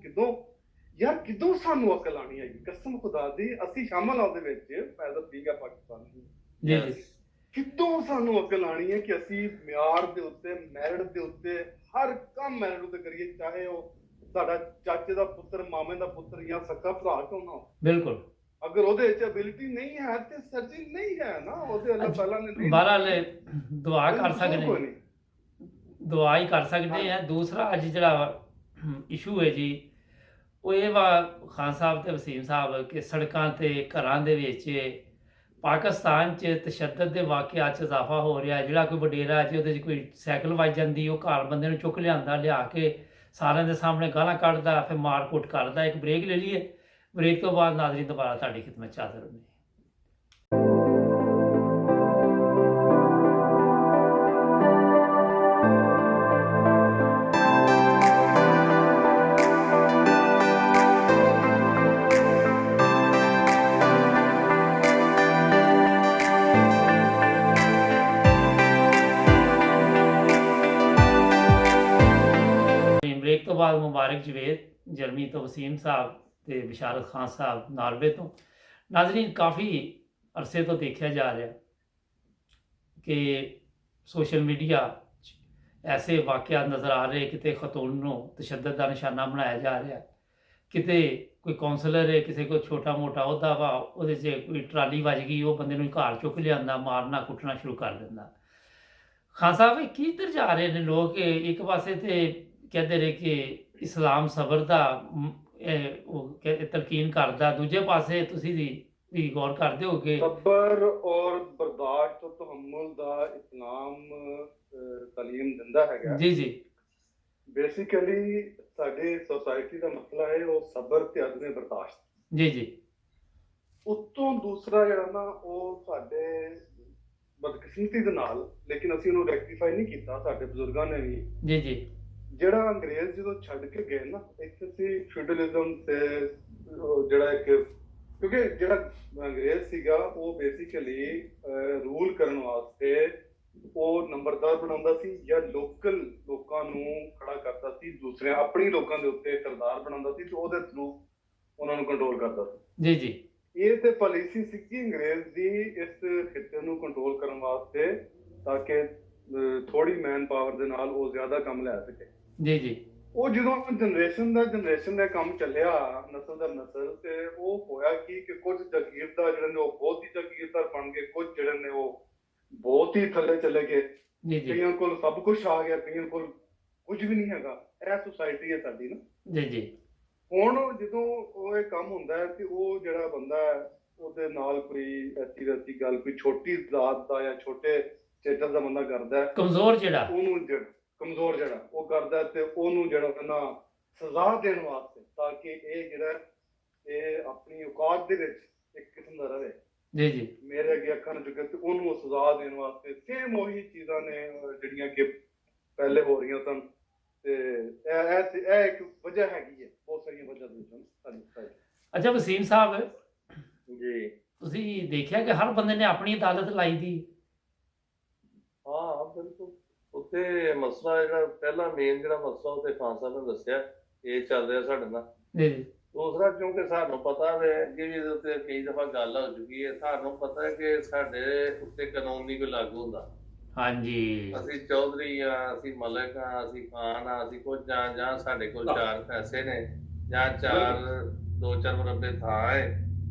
ਕਿਦੋਂ ਸਾਨੂੰ ਅਕਲ ਆਣੀ ਹੈਗੀ, ਕਸਮ ਖੁਦਾ ਦੀ। ਅਸੀਂ ਸ਼ਾਮਲ ਆ ਉਹਦੇ ਵਿੱਚ, ਪੈਦਾ ਠੀਕ ਹੈ ਪਾਕਿਸਤਾਨ
ਜੀ ਜੀ,
ਕਿੱਦੋਂ ਸਾਨੂੰ ਅਕਲ ਆਣੀ ਹੈ ਕਿ ਅਸੀਂ ਮਿਆਰ ਦੇ ਉੱਤੇ, ਮੈਰਿਟ ਦੇ ਉੱਤੇ, ਹਰ ਕੰਮ ਮੈਰਿਟ ਉੱਤੇ ਕਰੀਏ, ਚਾਹੇ ਉਹ ਸਾਡਾ ਚਾਚੇ ਦਾ ਪੁੱਤਰ, ਮਾਮੇ ਦਾ ਪੁੱਤਰ ਜਾਂ ਸੱਕਾ ਭਰਾ ਕਿਉਂ ਨਾ ਹੋ।
ਬਿਲਕੁਲ।
ਅਗਰ ਉਹਦੇ ਵਿੱਚ ਐਬਿਲਿਟੀ ਨਹੀਂ ਹੈ ਤੇ ਸਰਜਿੰਗ ਨਹੀਂ ਹੈ ਨਾ, ਉਹਦੇ ਅੱਲਾਹ ਤਾਲਾ ਨੇ ਨਹੀਂ
ਬਹਰਾਲ ਦੁਆ ਕਰ
ਕੋਈ
ਸਕਦੇ,
ਨਹੀਂ।
ਦੁਆ ਹੀ ਕਰ ਸਕਦੇ ਆ। ਦੂਸਰਾ ਅੱਜ ਜਿਹੜਾ ਇਸ਼ੂ ਹੈ ਜੀ, ਉਹ ਇਹ ਵਾ ਖਾਨ ਸਾਹਿਬ ਤੇ ਵਸੀਮ ਸਾਹਿਬ ਕਿ ਸੜਕਾਂ ਤੇ ਘਰਾਂ ਦੇ ਵਿੱਚ ਪਾਕਿਸਤਾਨ 'ਚ ਤਸ਼ੱਦਦ ਦੇ ਵਾਕਿਆ 'ਚ ਇਜ਼ਾਫਾ ਹੋ ਰਿਹਾ। ਜਿਹੜਾ ਕੋਈ ਵਡੇਰਾ ਜੀ ਉਹਦੇ 'ਚ ਕੋਈ ਸਾਈਕਲ ਵੱਜ ਜਾਂਦੀ, ਉਹ ਘਰ ਬੰਦੇ ਨੂੰ ਚੁੱਕ ਲਿਆਂਦਾ, ਲਿਆ ਕੇ ਸਾਰਿਆਂ ਦੇ ਸਾਹਮਣੇ ਗਾਲਾਂ ਕੱਢਦਾ, ਫਿਰ ਮਾਰ ਕੁੱਟ ਕਰਦਾ। ਇੱਕ ਬ੍ਰੇਕ ਲੈ ਲਈਏ, ਬ੍ਰੇਕ ਤੋਂ ਬਾਅਦ ਨਾਜ਼ਰੀਨ ਦੁਬਾਰਾ ਤੁਹਾਡੀ ਖਿਦਮਤ 'ਚ ਹਾਜ਼ਰ ਹੁੰਦੇ। ਬ੍ਰੇਕ ਤੋਂ ਬਾਅਦ ਮੁਬਾਰਕ ਜਵੇਦ ਜਰਮਨੀ ਤੋਂ, ਵਸੀਮ ਸਾਹਿਬ ਤੇ ਬਿਸ਼ਾਰਤ ਖਾਨ ਸਾਹਿਬ ਨਾਰਵੇ ਤੋਂ। ਨਾਜ਼ਰੀਨ, ਕਾਫੀ ਅਰਸੇ ਤੋਂ ਦੇਖਿਆ ਜਾ ਰਿਹਾ ਕਿ ਸੋਸ਼ਲ ਮੀਡੀਆ 'ਚ ਐਸੇ ਵਾਕਿਆ ਨਜ਼ਰ ਆ ਰਹੇ, ਕਿਤੇ ਖਤੂਨ ਨੂੰ ਤਸ਼ੱਦਦ ਦਾ ਨਿਸ਼ਾਨਾ ਬਣਾਇਆ ਜਾ ਰਿਹਾ, ਕਿਤੇ ਕੋਈ ਕਾਉਂਸਲਰ ਹੈ, ਕਿਸੇ ਕੋਈ ਛੋਟਾ ਮੋਟਾ ਅਹੁਦਾ ਵਾ, ਉਹਦੇ 'ਚ ਕੋਈ ਟਰਾਲੀ ਵੱਜ ਗਈ, ਉਹ ਬੰਦੇ ਨੂੰ ਘਰ ਚੁੱਕ ਲਿਆਂਦਾ, ਮਾਰਨਾ ਕੁੱਟਣਾ ਸ਼ੁਰੂ ਕਰ ਦਿੰਦਾ। ਖਾਨ ਸਾਹਿਬ, ਇਹ ਕਿੱਧਰ ਜਾ ਰਹੇ ਨੇ ਲੋਕ? ਇੱਕ ਪਾਸੇ ਤੇ ਕਹਿੰਦੇ ਨੇ ਕਿ ਇਸਲਾਮ ਸਬਰ ਦਾ ਤਲਕੀਨ ਕਰਦਾ, ਦੂਜੇ ਪਾਸੇ ਤੁਸੀਂ ਵੀ ਗੌਰ ਕਰਦੇ ਹੋ ਕਿ
ਸਬਰ ਔਰ ਬਰਦਾਸ਼ਤ ਤੇ ਤਹਮੁਲ ਦਾ ਇਸਲਾਮ ਤਾਲੀਮ ਦਿੰਦਾ ਹੈਗਾ।
ਜੀ ਜੀ
ਬੇਸਿਕਲੀ ਸਾਡੇ ਸੋਸਾਇਟੀ ਦਾ ਮਸਲਾ ਹੈ ਉਹ ਸਬਰ ਤੇ ਅਦਮ ਬਰਦਾਸ਼ਤ।
ਜੀ ਜੀ
ਉਤੋਂ ਦੂਸਰਾ ਜਿਹੜਾ ਨਾ, ਉਹ ਸਾਡੇ ਬਦਕਿਸਮਤੀ ਦੇ ਨਾਲ, ਲੇਕਿਨ ਅਸੀਂ ਉਹਨੂੰ ਰੈਕਟੀਫਾਈ ਨਹੀਂ ਕੀਤਾ, ਸਾਡੇ ਬਜ਼ੁਰਗਾਂ ਨੇ ਵੀ।
ਜੀ ਜੀ
ਜਿਹੜਾ ਅੰਗਰੇਜ਼ ਜਦੋਂ ਛੱਡ ਕੇ ਗਏ ਨਾ, ਇੱਕ ਸੀ ਫਿਊਡਲਿਜ਼ਮ ਤੇ ਜਿਹੜਾ ਇੱਕ, ਕਿਉਂਕਿ ਜਿਹੜਾ ਅੰਗਰੇਜ਼ ਸੀਗਾ ਉਹ ਬੇਸਿਕਲੀ ਰੂਲ ਕਰਨ ਵਾਸਤੇ ਉਹ ਨੰਬਰਦਾਰ ਬਣਾਉਂਦਾ ਸੀ ਜਾਂ ਲੋਕਲ ਲੋਕਾਂ ਨੂੰ ਖੜਾ ਕਰਦਾ ਸੀ, ਦੂਸਰੇ ਆਪਣੀ ਲੋਕਾਂ ਦੇ ਉੱਤੇ ਸਰਦਾਰ ਬਣਾਉਂਦਾ ਸੀ ਤੇ ਉਹਦੇ ਥਰੂ ਉਹਨਾਂ ਨੂੰ ਕੰਟਰੋਲ ਕਰਦਾ ਸੀ।
ਜੀ ਜੀ
ਇਹ ਤੇ ਪਾਲਿਸੀ ਸੀ ਅੰਗਰੇਜ਼ ਦੀ ਇਸ ਖਿੱਤੇ ਨੂੰ ਕੰਟਰੋਲ ਕਰਨ ਵਾਸਤੇ, ਤਾਂ ਕਿ ਥੋੜੀ ਮੈਨ ਪਾਵਰ ਦੇ ਨਾਲ ਉਹ ਜ਼ਿਆਦਾ ਕੰਮ ਲੈ ਸਕੇ।
ਜੀ ਜੀ
ਉਹ ਜਦੋਂ ਜਨਰੇਸ਼ਨ ਦਾ ਕੰਮ ਚੱਲਿਆ, ਨਸਲ ਦਰ ਨਸਲ, ਤੇ ਉਹ ਹੋਇਆ ਕਿ ਕੁਝ ਜਾਗੀਰਦਾਰ ਜਿਹੜੇ ਨੇ ਉਹ ਬਹੁਤ ਹੀ ਜਾਗੀਰਦਾਰ ਬਣ ਗਏ, ਕੁਝ ਜਿਹੜੇ ਨੇ ਉਹ ਬਹੁਤ ਹੀ ਥੱਲੇ ਚਲੇ ਗਏ।
ਜੀ ਜੀ
ਕਈਆਂ ਕੋਲ ਸਭ ਕੁਝ ਆ ਗਿਆ, ਕਈਆਂ ਕੋਲ ਕੁਝ ਵੀ ਨਹੀਂ ਹੈਗਾ। ਇਹ ਸੁਸਾਇਟੀ ਹੈ ਸਾਡੀ ਨਾ।
ਜੀ ਜੀ
ਹੁਣ ਜਦੋਂ ਉਹ ਇਹ ਕੰਮ ਹੁੰਦਾ ਹੈ ਤੇ ਉਹ ਜਿਹੜਾ ਬੰਦਾ ਹੈ ਉਹਦੇ ਨਾਲ ਕੋਈ ਐਸੀ ਵੈਸੀ ਗੱਲ, ਕੋਈ ਛੋਟੀ ਜ਼ਾਤ ਦਾ ਜਾਂ ਛੋਟੇ ਸਟੇਟਸ ਦਾ ਬੰਦਾ ਕਰਦਾ ਹੈ,
ਕਮਜ਼ੋਰ ਜਿਹੜਾ
ਉਹਨੂੰ ਕਮਜ਼ੋਰ ਜਿਹੜਾ ਉਹ ਕਰਦਾ ਤੇ ਉਹਨੂੰ ਜਿਹੜਾ ਨਾ ਸਜ਼ਾ ਦੇਣ ਵਾਸਤੇ, ਤਾਂ ਕਿ ਇਹ ਜਿਹੜਾ ਇਹ ਆਪਣੀ ਔਕਾਤ ਦੇ ਵਿੱਚ ਇੱਕ ਕਿਸਮ ਦਾ ਰਵੇ,
ਜੀ ਜੀ
ਮੇਰੇ ਅੱਗੇ ਅੱਖਾਂ ਨੂੰ ਚੁੱਕੇ, ਤੇ ਉਹਨੂੰ ਸਜ਼ਾ ਦੇਣ ਵਾਸਤੇ ਸੇਮ ਉਹੀ ਚੀਜ਼ਾਂ ਨੇ ਜਿਹੜੀਆਂ ਕਿ ਪਹਿਲੇ ਹੋ ਰਹੀਆਂ ਸਨ। ਤੇ ਇਹ ਇੱਕ ਵਜ੍ਹਾ ਹੈਗੀ ਹੈ, ਬਹੁਤ ਸਾਰੀਆਂ ਵਜ੍ਹਾ ਦੇ ਹਨ।
ਅੱਛਾ ਵਸੀਮ ਸਾਹਿਬ
ਜੀ
ਤੁਸੀਂ ਦੇਖਿਆ ਕਿ ਹਰ ਬੰਦੇ ਨੇ ਆਪਣੀ ਅਦਾਲਤ ਲਾਈ ਦੀ?
ਹਾਂ ਬਿਲਕੁਲ। ਉੱਥੇ ਮਸਲਾ ਜਿਹੜਾ ਪਹਿਲਾ ਮੇਨ ਜਿਹੜਾ ਮਸਲਾ ਉੱਥੇ ਖਾਨ ਸਾਹਿਬ ਨੇ ਦੱਸਿਆ, ਇਹ ਚੱਲ ਰਿਹਾ ਸਾਡੇ ਨਾਲ।
ਜੀ ਜੀ
ਦੂਸਰਾ, ਕਿਉਂਕਿ ਸਾਨੂੰ ਪਤਾ ਹੈ ਕਿ ਵੀ ਇਹਦੇ ਉੱਤੇ ਕਈ ਦਫਾ ਗੱਲ ਹੋ ਚੁੱਕੀ ਹੈ, ਸਾਨੂੰ ਪਤਾ ਹੈ ਕਿ ਸਾਡੇ ਉੱਤੇ ਕਾਨੂੰਨ ਨਹੀਂ ਕੋਈ ਲਾਗੂ ਹੁੰਦਾ।
ਹਾਂਜੀ
ਅਸੀਂ ਚੌਧਰੀ ਆ, ਅਸੀਂ ਮਲਕ ਆ, ਅਸੀਂ ਖਾਨ ਆ, ਅਸੀਂ ਕੁਝ ਜਾਂ ਸਾਡੇ ਕੋਲ 4 ਪੈਸੇ ਨੇ ਜਾਂ 2-4 ਮੁਰੱਬੇ ਥਾਂ ਹੈ,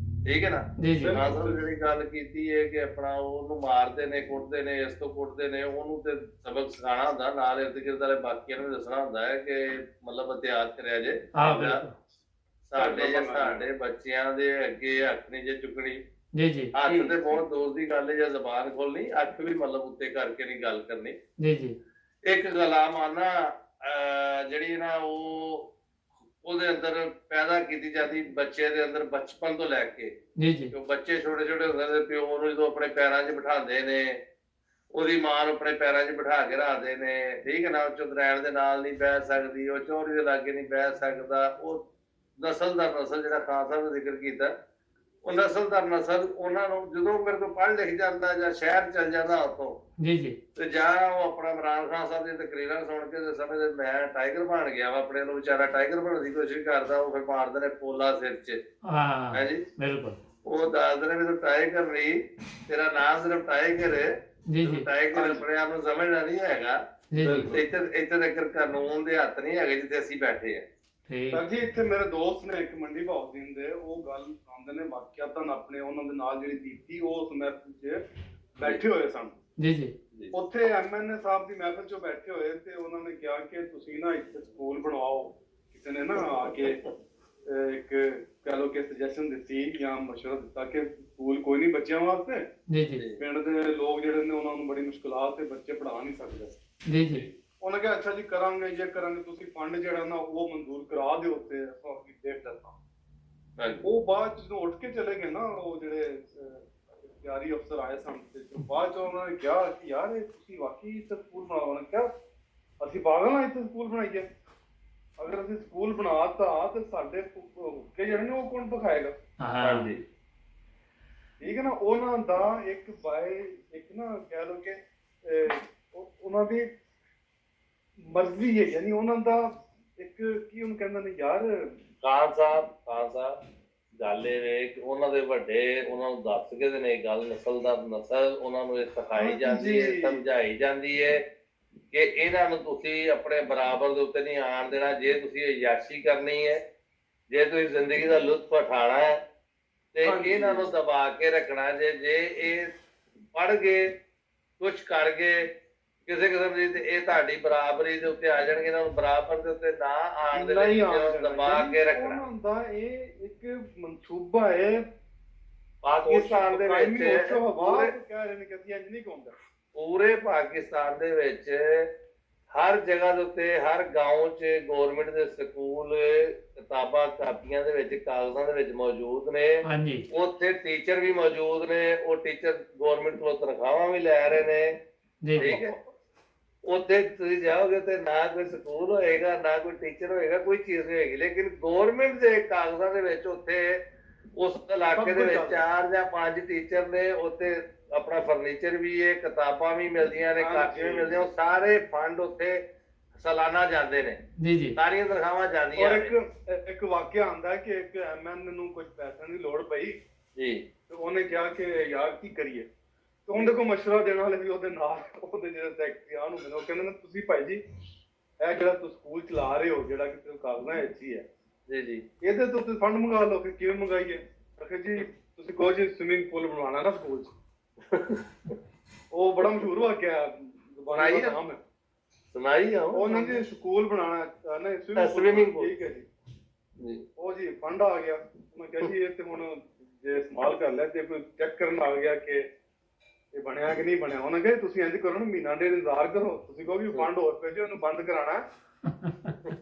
ਠੀਕ ਹੈ ਨਾ।
ਜੀ ਜੀ
ਖਾਨ ਸਾਹਿਬ ਜਿਹੜੀ ਗੱਲ ਕੀਤੀ ਹੈ ਕਿ ਆਪਣਾ ਉਹਨੂੰ ਮਾਰਦੇ ਨੇ, ਕੁੱਟਦੇ ਨੇ, ਇਸ ਤੋਂ ਕੁੱਟਦੇ ਨੇ, ਉਹਨੂੰ ਤੇ ਸਬਕ ਸਿਖਾਉਣਾ ਹੁੰਦਾ, ਨਾਲ ਇਰਦ ਗਿਰਦ ਵਾਲੇ ਬਾਕੀਆਂ ਨੂੰ ਵੀ ਦੱਸਣਾ ਹੁੰਦਾ ਹੈ ਕਿ ਮਤਲਬ ਇਤਿਹਾਦ ਕਰਿਆ ਜੇ।
ਹਾਂ ਬਿਲਕੁਲ।
ਸਾਡੇ ਬੱਚਿਆਂ ਦੇ ਅੱਗੇ ਅੱਖ ਨਹੀਂ ਜੇ ਚੁੱਕਣੀ।
ਜੀ ਜੀ
ਹੱਥ ਤੇ ਬਹੁਤ ਦੂਰ ਦੀ ਗੱਲ ਹੈ, ਜਾਂ ਜ਼ਬਾਨ ਖੋਲਣੀ, ਅੱਖ ਵੀ ਮਤਲਬ ਉੱਤੇ ਕਰਕੇ ਨਹੀਂ ਗੱਲ ਕਰਨੀ।
ਜੀ ਜੀ
ਇੱਕ ਗੁਲਾਮ ਆਨਾ ਜਿਹੜੀ ਨਾ ਉਹਦੇ ਅੰਦਰ ਪੈਦਾ ਕੀਤੀ ਜਾਂਦੀ, ਬੱਚੇ ਦੇ ਅੰਦਰ ਬਚਪਨ ਤੋਂ ਲੈ ਕੇ।
ਜੀ ਜੀ
ਬੱਚੇ ਛੋਟੇ ਛੋਟੇ ਹੁੰਦੇ ਨੇ, ਪਿਓ ਨੂੰ ਜਦੋਂ ਆਪਣੇ ਪੈਰਾਂ 'ਚ ਬਿਠਾਉਂਦੇ ਨੇ, ਉਹਦੀ ਮਾਂ ਨੂੰ ਆਪਣੇ ਪੈਰਾਂ 'ਚ ਬਿਠਾ ਕੇ ਰੱਖਦੇ ਨੇ, ਠੀਕ ਹੈ ਨਾ। ਉਹ ਚੁਦਰੈਣ ਦੇ ਨਾਲ ਨਹੀਂ ਬਹਿ ਸਕਦੀ, ਉਹ ਚੌਧਰੀ ਦੇ ਲਾਗੇ ਨਹੀਂ ਬਹਿ ਸਕਦਾ। ਉਹ ਨਸਲ ਦਰ ਨਸਲ ਜਿਹੜਾ ਖਾਨ ਸਾਹਿਬ ਨੇ ਜ਼ਿਕਰ ਕੀਤਾ, ਉਹ ਨਸਲ ਦਰ ਨਸਲ ਉਹਨਾਂ ਨੂੰ ਜਦੋਂ ਮੇਰੇ ਕੋਲ ਪੜ੍ਹ ਲਿਖ ਜਾਂਦਾ ਜਾਂ ਸ਼ਹਿਰ ਚੱਲ ਜਾਂਦਾ ਉੱਥੋਂ,
ਜੀ ਜੀ
ਤੇ ਜਾਂ ਉਹ ਆਪਣਾ ਇਮਰਾਨ ਖਾਨ ਸਾਹਿਬ ਦੀਆਂ ਤਕਰੀਰਾਂ ਸੁਣ ਕੇ ਸਮਝਦੇ ਮੈਂ ਟਾਈਗਰ ਬਣ ਗਿਆ ਵਾ, ਆਪਣੇ ਨੂੰ ਵਿਚਾਰਾ ਟਾਈਗਰ ਬਣਨ ਦੀ ਕੋਸ਼ਿਸ਼ ਕਰਦਾ। ਉਹ ਫਿਰ ਮਾਰਦੇ ਨੇ ਪੋਲਾ ਸਿਰ 'ਚ,
ਹਾਂ
ਹੈ ਜੀ।
ਬਿਲਕੁਲ।
ਉਹ ਦੱਸਦੇ ਨੇ ਵੀ ਤੂੰ ਟਾਈਗਰ ਨਹੀਂ, ਤੇਰਾ ਨਾਮ ਸਿਰਫ ਟਾਈਗਰ ਹੈ,
ਜੀ ਜੀ
ਟਾਈਕ ਆਪਣੇ ਆਪ ਨੂੰ ਸਮਝਣਾ ਨਹੀਂ ਹੈਗਾ।
ਜੀ ਜੀ
ਇੱਥੇ ਤੱਕ ਕਾਨੂੰਨ ਦੇ ਹੱਥ ਨਹੀਂ ਹੈਗੇ ਜਿੱਥੇ ਅਸੀਂ ਬੈਠੇ ਆ।
ਠੀਕ
ਸਰ ਜੀ ਇੱਥੇ ਮੇਰੇ ਦੋਸਤ ਨੇ ਇੱਕ ਮੰਡੀ ਭਾਉ ਸਿੰਘ ਦੇ, ਉਹ ਗੱਲ ਆਉਂਦੇ ਨੇ ਵਾਕਿਆਤਾਂ ਆਪਣੇ ਉਹਨਾਂ ਦੇ ਨਾਲ ਜਿਹੜੀ ਬੀਤੀ ਉਹ ਉਸ ਮਹਿਫਿਲ 'ਚ ਬੈਠੇ ਹੋਏ ਸਨ।
ਜੀ ਜੀ
ਉੱਥੇ ਐਮਐਨਏ ਸਾਹਿਬ ਦੀ ਮਹਿਫਿਲ 'ਚੋਂ ਬੈਠੇ ਹੋਏ ਤੇ ਉਹਨਾਂ ਨੇ ਕਿਹਾ ਕਿ ਤੁਸੀਂ ਨਾ ਇੱਥੇ ਸਕੂਲ ਬਣਵਾਓ। ਕਿਸੇ ਨੇ ਨਾ ਆ ਕੇ ਇੱਕ ਕਹਿ ਲਓ ਕਿ ਸੁਜੈਸ਼ਨ ਦਿੱਤੀ ਜਾਂ ਮਸ਼ਵਰਾ ਦਿੱਤਾ ਕਿ ਸਕੂਲ ਕੋਈ ਨਹੀਂ ਬੱਚਿਆਂ ਵਾਸਤੇ,
ਜੀ ਜੀ
ਪਿੰਡ ਦੇ ਲੋਕ ਜਿਹੜੇ ਨੇ ਉਹਨਾਂ ਨੂੰ ਬੜੀ ਮੁਸ਼ਕਲਾਤ ਤੇ ਬੱਚੇ ਪੜ੍ਹਾ ਨਹੀਂ ਸਕਦੇ।
ਜੀ ਜੀ
ਉਹਨੇ ਕਿਹਾ ਅੱਛਾ ਜੀ ਕਰਾਂਗੇ, ਜੇ ਕਰਾਂਗੇ ਤੁਸੀਂ ਫੰਡ ਜਿਹੜਾ ਨਾ ਉਹ ਮਨਜ਼ੂਰ ਕਰਾ ਦਿਓ ਤੇ ਅਸੀਂ ਦੇਖ ਲੈਂਦਾ। ਉਹ ਬਾਅਦ ਚ ਜਦੋਂ ਉੱਠ ਕੇ ਚਲੇ ਗਏ ਨਾ ਉਹ ਜਿਹੜੇ ਤਿਆਰੀ ਅਫਸਰ ਆਏ ਸਨ ਤੇ ਬਾਅਦ ਚ ਉਹਨਾਂ ਨੇ ਕਿਹਾ ਕਿ ਯਾਰ ਇਹ ਤੁਸੀਂ ਵਾਕਈ ਇੱਥੇ ਸਕੂਲ ਬਣਾਓ। ਉਹਨੇ ਕਿਹਾ ਅਸੀਂ ਪਾਗਲ ਹਾਂ ਇੱਥੇ ਸਕੂਲ ਬਣਾਈਏ, ਅਗਰ ਅਸੀਂ ਸਕੂਲ ਬਣਾਤਾ ਤੇ ਸਾਡੇ ਹੁੱਕੇ ਜਿਹੜੇ ਨੇ ਉਹ ਕੌਣ ਦਿਖਾਏਗਾ।
ਹਾਂ
ਠੀਕ ਹੈ ਨਾ, ਉਹਨਾਂ ਦਾ ਇੱਕ ਨਾ ਕਹਿ ਲਓ ਕਿ ਉਹਨਾਂ ਦੀ ਮਰਜ਼ੀ ਹੈ, ਯਾਨੀ ਉਹਨਾਂ ਦਾ ਇੱਕ ਕੀ ਉਹਨੂੰ ਕਹਿੰਦੇ ਨੇ ਯਾਰ
ਖਾਨ ਸਾਹਿਬ ਗੱਲ ਇਹ ਵੇ ਕਿ ਉਹਨਾਂ ਦੇ ਵੱਡੇ ਉਹਨਾਂ ਨੂੰ ਦੱਸ ਕੇ ਨੇ ਗੱਲ ਨਸਲ ਦਾ ਨਸਲ ਉਹਨਾਂ ਨੂੰ ਇਹ ਸਿਖਾਈ ਜਾਂਦੀ ਹੈ, ਸਮਝਾਈ ਜਾਂਦੀ ਹੈ ਕਿ ਇਹਨਾਂ ਨੂੰ ਤੁਸੀਂ ਆਪਣੇ ਬਰਾਬਰ ਦੇ ਉੱਤੇ ਨਹੀਂ ਆਣ ਦੇਣਾ। ਜੇ ਤੁਸੀਂ ਅਯਾਸ਼ੀ ਕਰਨੀ ਹੈ, ਜੇ ਤੁਸੀਂ ਜ਼ਿੰਦਗੀ ਦਾ ਲੁਤਫ ਉਠਾਉਣਾ ਹੈ ਤੇ ਇਹਨਾਂ ਨੂੰ ਦਬਾ ਕੇ ਰੱਖਣਾ। ਜੇ ਇਹ ਪੜ੍ਹ ਗਏ ਕੁਛ ਕਰ ਗਏ ਕਿਸੇ ਕਿਸਮ ਦੀ ਤੇ ਇਹ ਤੁਹਾਡੀ ਬਰਾਬਰੀ ਦੇ ਉੱਤੇ ਆ ਜਾਣਗੇ। ਇਹਨਾਂ ਨੂੰ ਬਰਾਬਰ ਦੇ ਉੱਤੇ ਨਾ ਆਉਣ ਦੇ ਲਈ ਦਬਾ ਕੇ ਰੱਖਣਾ
ਹੁੰਦਾ। ਇਹ ਇੱਕ ਮਨਸੂਬਾ ਹੈ
ਪਾਕਿਸਤਾਨ ਦੇ ਵਿੱਚ
ਕਹਿ ਰਹੇ ਨੇ ਕਿ ਅਸੀਂ ਇੰਜ ਨਹੀਂ ਕਹੂੰਗਾ।
ਪੂਰੇ ਪਾਕਿਸਤਾਨ ਦੇ ਵਿੱਚ ਹਰ ਜਗ੍ਹਾ ਦੇ ਉੱਤੇ ਹਰ ਗਾਉਂ 'ਚ ਗੌਰਮੈਂਟ ਦੇ ਸਕੂਲ ਕਿਤਾਬਾਂ ਕਾਪੀਆਂ ਦੇ ਵਿੱਚ ਕਾਗਜ਼ਾਂ ਦੇ ਵਿੱਚ ਮੌਜੂਦ ਨੇ।
ਹਾਂਜੀ
ਉੱਥੇ ਟੀਚਰ ਵੀ ਮੌਜੂਦ ਨੇ, ਉਹ ਟੀਚਰ ਗੌਰਮੈਂਟ ਕੋਲੋਂ ਤਨਖਾਹਾਂ ਵੀ ਲੈ ਰਹੇ ਨੇ।
ਜੀ
ਠੀਕ ਹੈ, ਉੱਥੇ ਤੁਸੀਂ ਜਾਓਗੇ ਤੇ ਨਾ ਕੋਈ ਸਕੂਲ ਹੋਏਗਾ ਨਾ ਕੋਈ ਟੀਚਰ ਹੋਏਗਾ, ਕੋਈ ਚੀਜ਼ ਨਹੀਂ ਹੋਏਗੀ। ਲੇਕਿਨ ਗੌਰਮੈਂਟ ਦੇ ਕਾਗਜ਼ਾਂ ਦੇ ਵਿੱਚ ਉੱਥੇ ਉਸ ਇਲਾਕੇ ਦੇ ਵਿੱਚ 4 ਜਾਂ 5 ਟੀਚਰ ਨੇ। ਉੱਥੇ ਆਪਣਾ ਫਰਨੀਚਰ ਵੀ ਹੈ, ਕਿਤਾਬਾਂ ਵੀ ਮਿਲਦੀਆਂ ਨੇ, ਕਾਪੀਆਂ ਵੀ ਮਿਲਦੀਆਂ। ਉਹ ਸਾਰੇ ਫੰਡ ਉੱਥੇ ਸਾਲਾਨਾ ਜਾਂਦੇ ਨੇ।
ਜੀ ਜੀ
ਸਾਰੀਆਂ ਤਨਖਾਹਾਂ ਜਾਂਦੀਆਂ।
ਔਰ ਇੱਕ ਵਾਕਿਆ ਆਉਂਦਾ ਕਿ ਇੱਕ ਐਮਐਨ ਨੂੰ ਕੁਝ ਪੈਸਿਆਂ ਦੀ ਲੋੜ ਪਈ
ਜੀ
ਤੇ ਉਹਨੇ ਕਿਹਾ ਕਿ ਯਾਰ ਕੀ ਕਰੀਏ, ਤੇ ਉਹਦੇ ਕੋਲ ਮਸ਼ਵਰਾ ਦੇਣ ਵਾਲੇ ਵੀ ਉਹਦੇ ਨਾਲ ਉਹਦੇ ਜਿਹੜੇ ਸੈਕਟਰੀ ਆ ਉਹਨੂੰ ਮਿਲੇ। ਉਹ ਕਹਿੰਦੇ ਨੇ ਤੁਸੀਂ ਭਾਈ ਜੀ ਇਹ ਜਿਹੜਾ ਤੁਸੀਂ ਸਕੂਲ ਚਲਾ ਰਹੇ ਹੋ ਜਿਹੜਾ ਕਿ ਕਾਗਜ਼ਾਂ ਵਿੱਚ ਹੀ ਹੈ,
ਜੀ ਜੀ
ਇਹਦੇ ਤੋਂ ਤੁਸੀਂ ਫੰਡ ਮੰਗਾ ਲਓ। ਕਿ ਕਿਵੇਂ ਮੰਗਾਈਏ? ਆਖੇ ਜੀ ਤੁਸੀਂ ਕਹੋ ਜੀ ਸਵਿਮਿੰਗ ਪੂਲ ਬਣਵਾਉਣਾ ਨਾ ਸਕੂਲ 'ਚ। ਉਹ ਬੜਾ ਮਸ਼ਹੂਰ ਵਾਕਿਆ
ਸੁਣਾਈ
ਨਾਮ ਹੈ,
ਸੁਣਾਈ ਆ
ਉਹਨਾਂ ਨੇ ਸਕੂਲ ਬਣਾਉਣਾ ਨਹੀਂ
ਸਵਿਮਿੰਗ ਪੂਲ।
ਠੀਕ ਹੈ ਜੀ। ਉਹ ਜੀ ਫੰਡ ਆ ਗਿਆ। ਮੈਂ ਕਿਹਾ ਜੀ ਇਹ ਤੇ ਹੁਣ ਜੇ ਇਸਤੇਮਾਲ ਕਰ ਲਿਆ ਤੇ ਕੋਈ ਚੈੱਕ ਕਰਨ ਆ ਗਿਆ ਕਿ ਇਹ ਬਣਿਆ ਕਿ ਨਹੀਂ ਬਣਿਆ। ਉਹਨਾਂ ਕਹੇ ਤੁਸੀਂ ਇੰਜ ਕਰੋ ਨਾ, ਮਹੀਨਾ ਡੇਢ ਇੰਤਜ਼ਾਰ ਕਰੋ। ਤੁਸੀਂ ਕਹੋ ਵੀ ਫੰਡ ਹੋਰ ਭੇਜੋ, ਉਹਨੂੰ ਬੰਦ ਕਰਾਉਣਾ।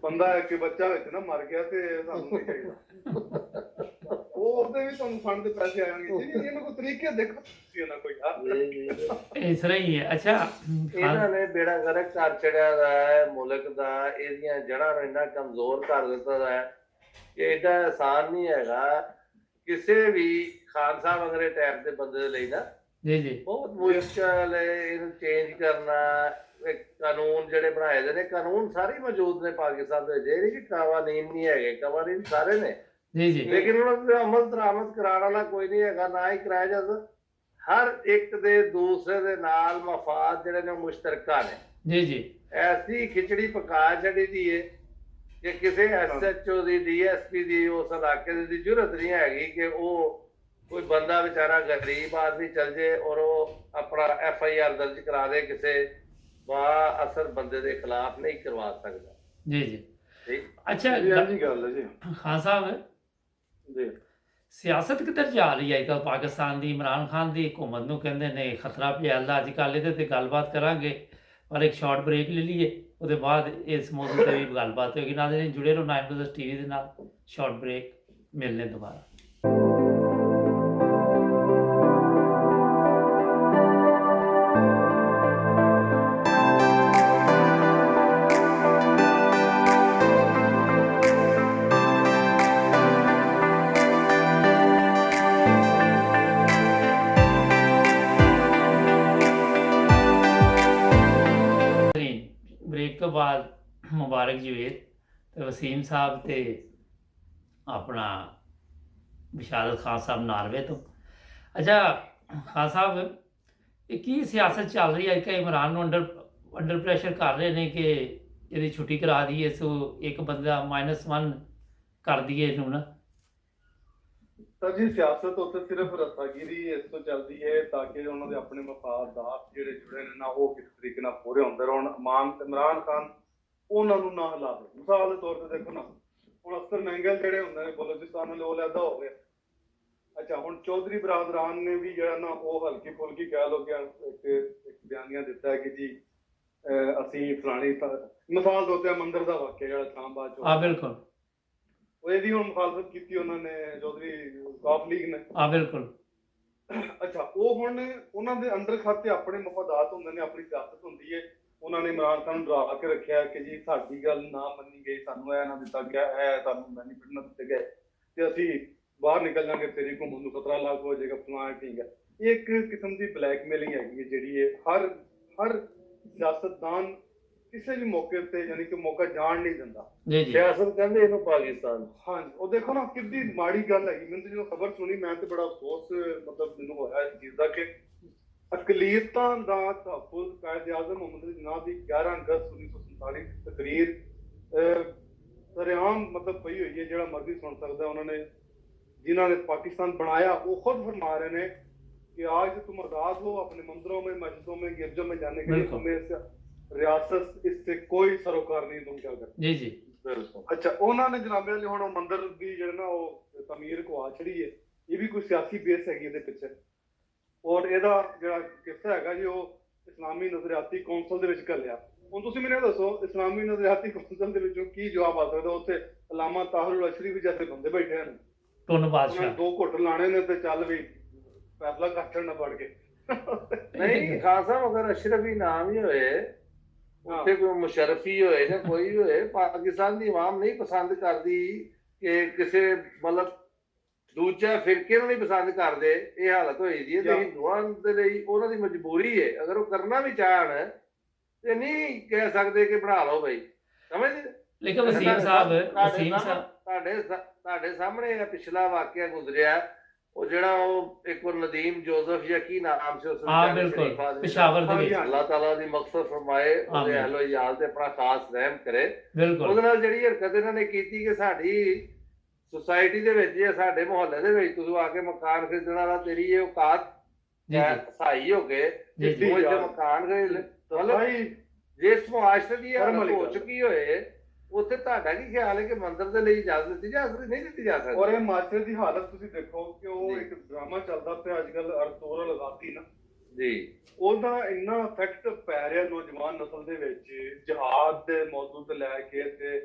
ਬੰਦਾ ਕਿ ਬੱਚਾ ਵਿੱਚ ਨਾ ਮਰ ਗਿਆ ਤੇ ਸਾਨੂੰ ਨਹੀਂ ਚਾਹੀਦਾ। ਉਹ ਉਹਦੇ ਵੀ ਤੁਹਾਨੂੰ ਫੰਡ ਦੇ ਪੈਸੇ ਆਣਗੇ ਜੀ। ਇਹਨਾਂ ਕੋਈ ਤਰੀਕੇ ਦੇਖੋ ਤੁਸੀਂ ਇਹਨਾਂ ਕੋਈ ਯਾਰ
ਇਸ ਤਰ੍ਹਾਂ ਹੀ ਹੈ। ਅੱਛਾ
ਇਹਨਾਂ ਨੇ ਬੇੜਾ ਗਰਕ ਕਰ ਛੜਿਆ ਦਾ ਹੈ ਮੁਲਕ ਦਾ। ਇਹਦੀਆਂ ਜੜ੍ਹਾਂ ਨੂੰ ਇੰਨਾ ਕਮਜ਼ੋਰ ਕਰ ਦਿੱਤਾ ਦਾ ਹੈ ਕਿ ਇਹਦਾ ਆਸਾਨ ਨਹੀਂ ਹੈਗਾ। ਕਿਸੇ ਵੀ ਖਾਨ ਸਾਹਿਬ ਅਗਰ ਇਹ ਟਾਈਮ ਦੇ ਬੰਦੇ ਦੇ ਲਈ ਨਾ
ਜੀ ਜੀ
ਬਹੁਤ ਮੁਸ਼ਕਲ ਹੈ ਇਹਨੂੰ ਚੇਂਜ ਕਰਨਾ। ਕਾਨੂੰਨ ਜਿਹੜੇ ਬਣਾਏ ਦੇ ਨੇ, ਕਾਨੂੰਨ ਸਾਰੇ ਮੌਜੂਦ ਨੇ ਪਾਕਿਸਤਾਨ ਦੇ ਵਿੱਚ। ਇਹ ਨਹੀਂ ਕਿ ਕਾਨੂੰਨ ਨਹੀਂ ਹੈਗੇ, ਕਾਨੂੰਨ ਸਾਰੇ ਨੇ।
ਜੀ ਜੀ
ਲੇਕਿਨ ਉਹਨਾਂ ਦੇ ਅਮਲ ਦਰਾਮਦ ਕਰਾਉਣ ਵਾਲਾ ਕੋਈ ਨਹੀਂ ਹੈਗਾ, ਨਾ ਹੀ ਕਰਾਇਆ ਜਾਂਦਾ। ਹਰ ਇੱਕ ਦੇ ਦੂਸਰੇ ਦੇ ਨਾਲ ਮਫਾਦ ਜਿਹੜੇ ਨੇ ਮੁਸ਼ਤਰਕਾ ਨੇ।
ਜੀ ਜੀ
ਐਸੀ ਖਿਚੜੀ ਪਕਾ ਛੱਡੀ ਦੀ ਹੈ ਕਿ ਕਿਸੇ SHO ਦੀ DSP ਦੀ ਉਸ ਇਲਾਕੇ ਦੀ ਜ਼ਰੂਰਤ ਨਹੀਂ ਹੈਗੀ ਕਿ ਉਹ ਕੋਈ ਬੰਦਾ ਵਿਚਾਰਾ ਗਰੀਬ ਆਦਮੀ ਚਲ ਜੇ ਔਰ ਉਹ ਆਪਣਾ FIR ਦਰਜ ਕਰਾ ਦੇ ਕਿਸੇ ਬਾ ਅਸਰ ਬੰਦੇ ਦੇ ਖਿਲਾਫ ਨਹੀਂ ਕਰਵਾ ਸਕਦਾ।
ਜੀ ਜੀ
ਠੀਕ
ਅੱਛਾ
ਜੀ ਗੱਲ ਹੈ ਜੀ।
ਖਾਨ ਸਾਹਿਬ
ਜੀ
ਸਿਆਸਤ ਕਿੱਧਰ ਜਾ ਰਹੀ ਹੈ? ਇੱਕ ਪਾਕਿਸਤਾਨ ਦੀ ਇਮਰਾਨ ਖਾਨ ਦੀ ਹਕੂਮਤ ਨੂੰ ਕਹਿੰਦੇ ਨੇ ਖਤਰਾ ਪਿਆ ਦਾ। ਅੱਜ ਕੱਲ੍ਹ ਇਹਦੇ 'ਤੇ ਗੱਲਬਾਤ ਕਰਾਂਗੇ, ਪਰ ਇੱਕ ਸ਼ਾਰਟ ਬ੍ਰੇਕ ਲੈ ਲਈਏ, ਉਹਦੇ ਬਾਅਦ ਇਸ ਮੌਜੂਦ 'ਤੇ ਵੀ ਗੱਲਬਾਤ ਹੋਏਗੀ। ਨਾਲੇ ਜੁੜੇ ਰਹੋ 9 TV ਦੇ ਨਾਲ। ਸ਼ਾਰਟ ਬ੍ਰੇਕ, ਮਿਲਨੇ ਦੁਬਾਰਾ। ਬ੍ਰੇਕ ਤੋਂ ਬਾਅਦ ਮੁਬਾਰਕ ਜਵੇਦ ਤੇ ਵਸੀਮ ਸਾਹਿਬ ਤੇ ਆਪਣਾ ਵਿਸ਼ਾਲ ਖਾਨ ਸਾਹਿਬ ਨਾਰਵੇ ਤੋਂ। ਅੱਛਾ ਖਾਨ ਸਾਹਿਬ, ਇਹ ਕੀ ਸਿਆਸਤ ਚੱਲ ਰਹੀ ਹੈ ਕਿ ਇਮਰਾਨ ਨੂੰ ਅੰਡਰ ਪ੍ਰੈਸ਼ਰ ਕਰ ਰਹੇ ਨੇ ਕਿ ਇਹਦੀ ਛੁੱਟੀ ਕਰਾ ਦਈਏ, ਸੋ ਇੱਕ ਬੰਦਾ -1 ਕਰ ਦਈਏ ਇਹਨੂੰ ਨਾ।
ਤਾਂ ਜੀ ਸਿਆਸਤ ਉੱਤੇ ਸਿਰਫ ਰੱਸਾਗੀਰੀ ਇਸ ਤੋਂ ਚੱਲਦੀ ਹੈ ਤਾਂ ਕਿ ਉਹਨਾਂ ਦੇ ਆਪਣੇ ਮਫਾਦਾਤ ਜਿਹੜੇ ਜੁੜੇ ਨੇ ਨਾ ਉਹ ਕਿਸ ਤਰੀਕੇ ਨਾਲ ਪੂਰੇ ਹੁੰਦੇ ਰਹਿਣ। ਇਮਰਾਨ ਖਾਨ ਉਹਨਾਂ ਨੂੰ ਨਾ ਹਿਲਾ ਦੇ। ਮਿਸਾਲ ਦੇ ਤੌਰ ਤੇ ਦੇਖੋ ਨਾ, ਹੁਣ ਅਖਤਰ ਮੈਂਗਲ ਜਿਹੜੇ ਹੁੰਦੇ ਨੇ ਬਲੋਚਿਸਤਾਨ ਵਾਲੇ ਉਹ ਲੈਦਾ ਹੋ ਗਏ। ਅੱਛਾ, ਹੁਣ ਚੌਧਰੀ ਬਰਾਦਰਾਨ ਨੇ ਵੀ ਜਿਹੜਾ ਨਾ ਉਹ ਹਲਕੀ ਫੁਲਕੀ ਕਹਿ ਲੋ ਕਿ ਇੱਕ ਬਿਆਨੀਆ ਦਿੱਤਾ ਹੈ ਕਿ ਜੀ ਅਸੀਂ ਫਲਾਣੀ ਮਿਸਾਲ ਦੇ ਉੱਤੇ ਮੰਦਿਰ ਦਾ ਵਾਕਿਆ ਜਿਹੜਾ ਇਸਲਾਮਾਬਾਦ ਚ
ਹਾਂ ਬਿਲਕੁਲ,
ਉਹ ਇਹਦੀ ਹੁਣ ਮੁਖਾਲਫਤ ਕੀਤੀ ਉਹਨਾਂ ਨੇ, ਚੌਧਰੀ ਕਾਫ ਲੀਗ ਨੇ।
ਹਾਂ ਬਿਲਕੁਲ।
ਅੱਛਾ, ਉਹ ਹੁਣ ਉਹਨਾਂ ਦੇ ਅੰਦਰ ਖਾਤੇ ਆਪਣੇ ਮਫਾਦਾਤ ਹੁੰਦੇ ਨੇ, ਆਪਣੀ ਸਿਆਸਤ ਹੁੰਦੀ ਹੈ। ਉਹਨਾਂ ਨੇ ਇਮਰਾਨ ਖਾਨ ਨੂੰ ਡਰਾ ਕੇ ਰੱਖਿਆ ਕਿ ਜੀ ਸਾਡੀ ਗੱਲ ਨਾ ਮੰਨੀ ਗਈ, ਸਾਨੂੰ ਇਹ ਨਾ ਦਿੱਤਾ ਗਿਆ, ਇਹ ਸਾਨੂੰ ਬੈਨੀਫਿਟ ਨਾ ਦਿੱਤੇ ਗਏ ਤੇ ਅਸੀਂ ਬਾਹਰ ਨਿਕਲ ਜਾਵਾਂਗੇ, ਤੇਰੀ ਘੁੰਮਣ ਨੂੰ 17 ਲੱਖ ਹੋ ਜਾਏਗਾ, ਫਲਾਣਾ ਠੀਕ ਹੈ। ਇਹ ਇੱਕ ਕਿਸਮ ਦੀ ਬਲੈਕਮੇਲਿੰਗ ਹੈਗੀ ਹੈ ਜਿਹੜੀ ਇਹ ਹਰ ਸਿਆਸਤਦਾਨ ਕਿਸੇ ਵੀ ਮੌਕੇ ਤੇ ਯਾਨੀ ਕਿ ਮੌਕਾ ਜਾਣ ਨਹੀਂ ਦਿੰਦਾ।
ਜੀ ਜੀ,
ਸਿਆਸਤ ਕਹਿੰਦੇ ਇਹਨੂੰ ਪਾਕਿਸਤਾਨ।
ਹਾਂਜੀ, ਉਹ ਦੇਖੋ ਨਾ ਕਿੰਨੀ ਮਾੜੀ ਗੱਲ ਹੈਗੀ। ਮੈਨੂੰ ਜਦੋਂ ਖਬਰ ਸੁਣੀ ਮੈਂ ਤੇ ਬੜਾ ਅਫਸੋਸ ਮਤਲਬ ਮੈਨੂੰ ਹੋਇਆ ਇਸ ਚੀਜ਼ ਦਾ ਕਿ ਅਕਲੀਅਤਾਂ ਦਾ ਤਹੱਫੁਜ਼ ਕਾਇਦ ਆਜ਼ਮ ਮੁਹੰਮਦ ਅਲੀ ਜਿਨਾਹ ਦੀ 11 ਅਗਸਤ 1947 ਤਕਰੀਰ ਸਰੇਆਮ ਮਤਲਬ ਪਈ ਹੋਈ ਹੈ, ਜਿਹੜਾ ਮਰਜ਼ੀ ਸੁਣ ਸਕਦਾ। ਉਹਨਾਂ ਨੇ जिन्होंने पाकिस्तान बनाया वो खुद फरमा रहे हैं कि आज तुम आजाद हो, अपने मंदिरों में, मस्जिदों में, गिरजों में जाने के लिए, तुम्हें रियासत इससे कोई सरोकार नहीं, तुम क्या कर।
जी जी,
अच्छा, उन्होंने जनाबे वाले हुण मंदिर दी जिहड़ा ना वो तमीर गवा छड़ी है, ये भी कोई सियासी बेस हैगी इहदे पिछे। और इहदा जिहड़ा किस्सा हैगा जी वो इस्लामी नजरियाती कौंसल दे विच घल्लिया। हुण तुसीं मैनूं दसो इस्लामी नजरियाती कौंसल दे विचों की जवाब आ सकदा? उत्थे अलामा ताहिरुल अशरी भी जैसे बंदे बैठे हैं,
टोन बादशाह
ਉਹਨਾਂ 2 ਘੁੱਟ ਲਾਣੇ ਨੇ ਤੇ ਚੱਲ ਵੀ ਫੈਸਲਾ ਕਰ ਛੱਡਣਾ ਪੜ ਕੇ।
ਨਹੀਂ ਖਾਨ ਸਾਹਿਬ, ਅਗਰ ਅਸ਼ਰਫੀ ਨਾਮ ਹੀ ਹੋਏ, ਉੱਥੇ ਕੋਈ ਮੁਸ਼ਰਫੀ ਹੋਏ ਜਾਂ ਕੋਈ ਵੀ ਹੋਏ, ਪਾਕਿਸਤਾਨ ਦੀ ਆਵਾਮ ਨਹੀਂ ਪਸੰਦ ਕਰਦੀ ਕਿ ਕਿਸੇ ਮਤਲਬ ਦੂਜਾ ਫਿਰਕੇ ਨੂੰ ਨਹੀਂ ਪਸੰਦ ਕਰਦੇ। ਇਹ ਹਾਲਤ ਹੋਈ ਦੀ ਹੈ ਤੇ ਹਿੰਦੂਆਂ ਦੇ ਲਈ ਉਹਨਾਂ ਦੀ ਮਜਬੂਰੀ ਹੈ। ਅਗਰ ਉਹ ਕਰਨਾ ਵੀ ਚਾਹਣ ਤੇ ਨਹੀਂ ਕਹਿ ਸਕਦੇ ਕਿ ਬਣਾ ਲਓ ਬਈ, ਸਮਝਦੇ?
ਲੇਕਿਨ ਵਸੀਮ ਸਾਹਿਬ
ਤੁਹਾਡੇ ਸਾਹਮਣੇ ਇਹ ਪਿਛਲਾ ਵਾਕਿਆ ਗੁਜ਼ਰਿਆ, ਉਹ ਜਿਹੜਾ ਉਹ ਇੱਕ ਨਦੀਮ ਜੋਜ਼ਫ ਜਾਂ ਕੀ ਨਾਮ ਸੀ ਉਸ
ਹਾਂ ਬਿਲਕੁਲ, ਪਿਸ਼ਾਵਰ ਦੇ ਵਿੱਚ।
ਅੱਲਾਹ ਤਾਲਾ ਦੀ ਮਕਸਦ ਫਰਮਾਏ, ਉਹਦੇ ਅਹਿਲੋ ਇਯਾਲ ਤੇ ਆਪਣਾ ਖਾਸ ਰਹਿਮ ਕਰੇ।
ਬਿਲਕੁਲ,
ਉਹਦੇ ਨਾਲ ਜਿਹੜੀ ਹਰਕਤ ਇਹਨਾਂ ਨੇ ਕੀਤੀ ਕਿ ਸਾਡੀ ਸੁਸਾਇਟੀ ਦੇ ਵਿੱਚ ਜਾਂ ਸਾਡੇ ਮੁਹੱਲੇ ਦੇ ਵਿੱਚ ਤੁਸੀਂ ਆ ਕੇ ਮਕਾਨ ਖਰੀਦਣ ਵਾਲਾ, ਤੇਰੀ ਇਹ ਔਕਾਤ ਸਹਾਈ ਹੋ ਗਏ ਤੂੰ ਇਹ ਮਕਾਨ ਖਰੀਦ। ਮਤਲਬ ਜਿਸ ਮੁਆਸ਼ਰੇ ਦੀ ਹੋ ਚੁੱਕੀ ਹੋਏ, ਉੱਥੇ ਤੁਹਾਡਾ ਕੀ ਖਿਆਲ ਹੈ ਕਿ ਮੰਦਿਰ ਦੇ ਲਈ ਇਜਾਜ਼ਤ ਦਿੱਤੀ ਜਾ ਸਕਦੀ, ਨਹੀਂ ਦਿੱਤੀ ਜਾ ਸਕਦੀ?
ਔਰ ਇਹ ਮਾਸਟਰ ਦੀ ਹਾਲਤ ਤੁਸੀਂ ਦੇਖੋ ਕਿ ਉਹ ਇੱਕ ਡਰਾਮਾ ਚੱਲਦਾ ਪਿਆ ਅੱਜ ਕੱਲ ਅਰਤੁਗਰਲ ਗਾਜ਼ੀ ਨਾ
ਜੀ,
ਉਹਦਾ ਇੰਨਾ ਇਫੈਕਟ ਪੈ ਰਿਹਾ ਨੌਜਵਾਨ ਨਸਲ ਦੇ ਵਿੱਚ ਜਹਾਦ ਦੇ ਮੌਜੂ ਤੋਂ ਲੈ ਕੇ ਤੇ।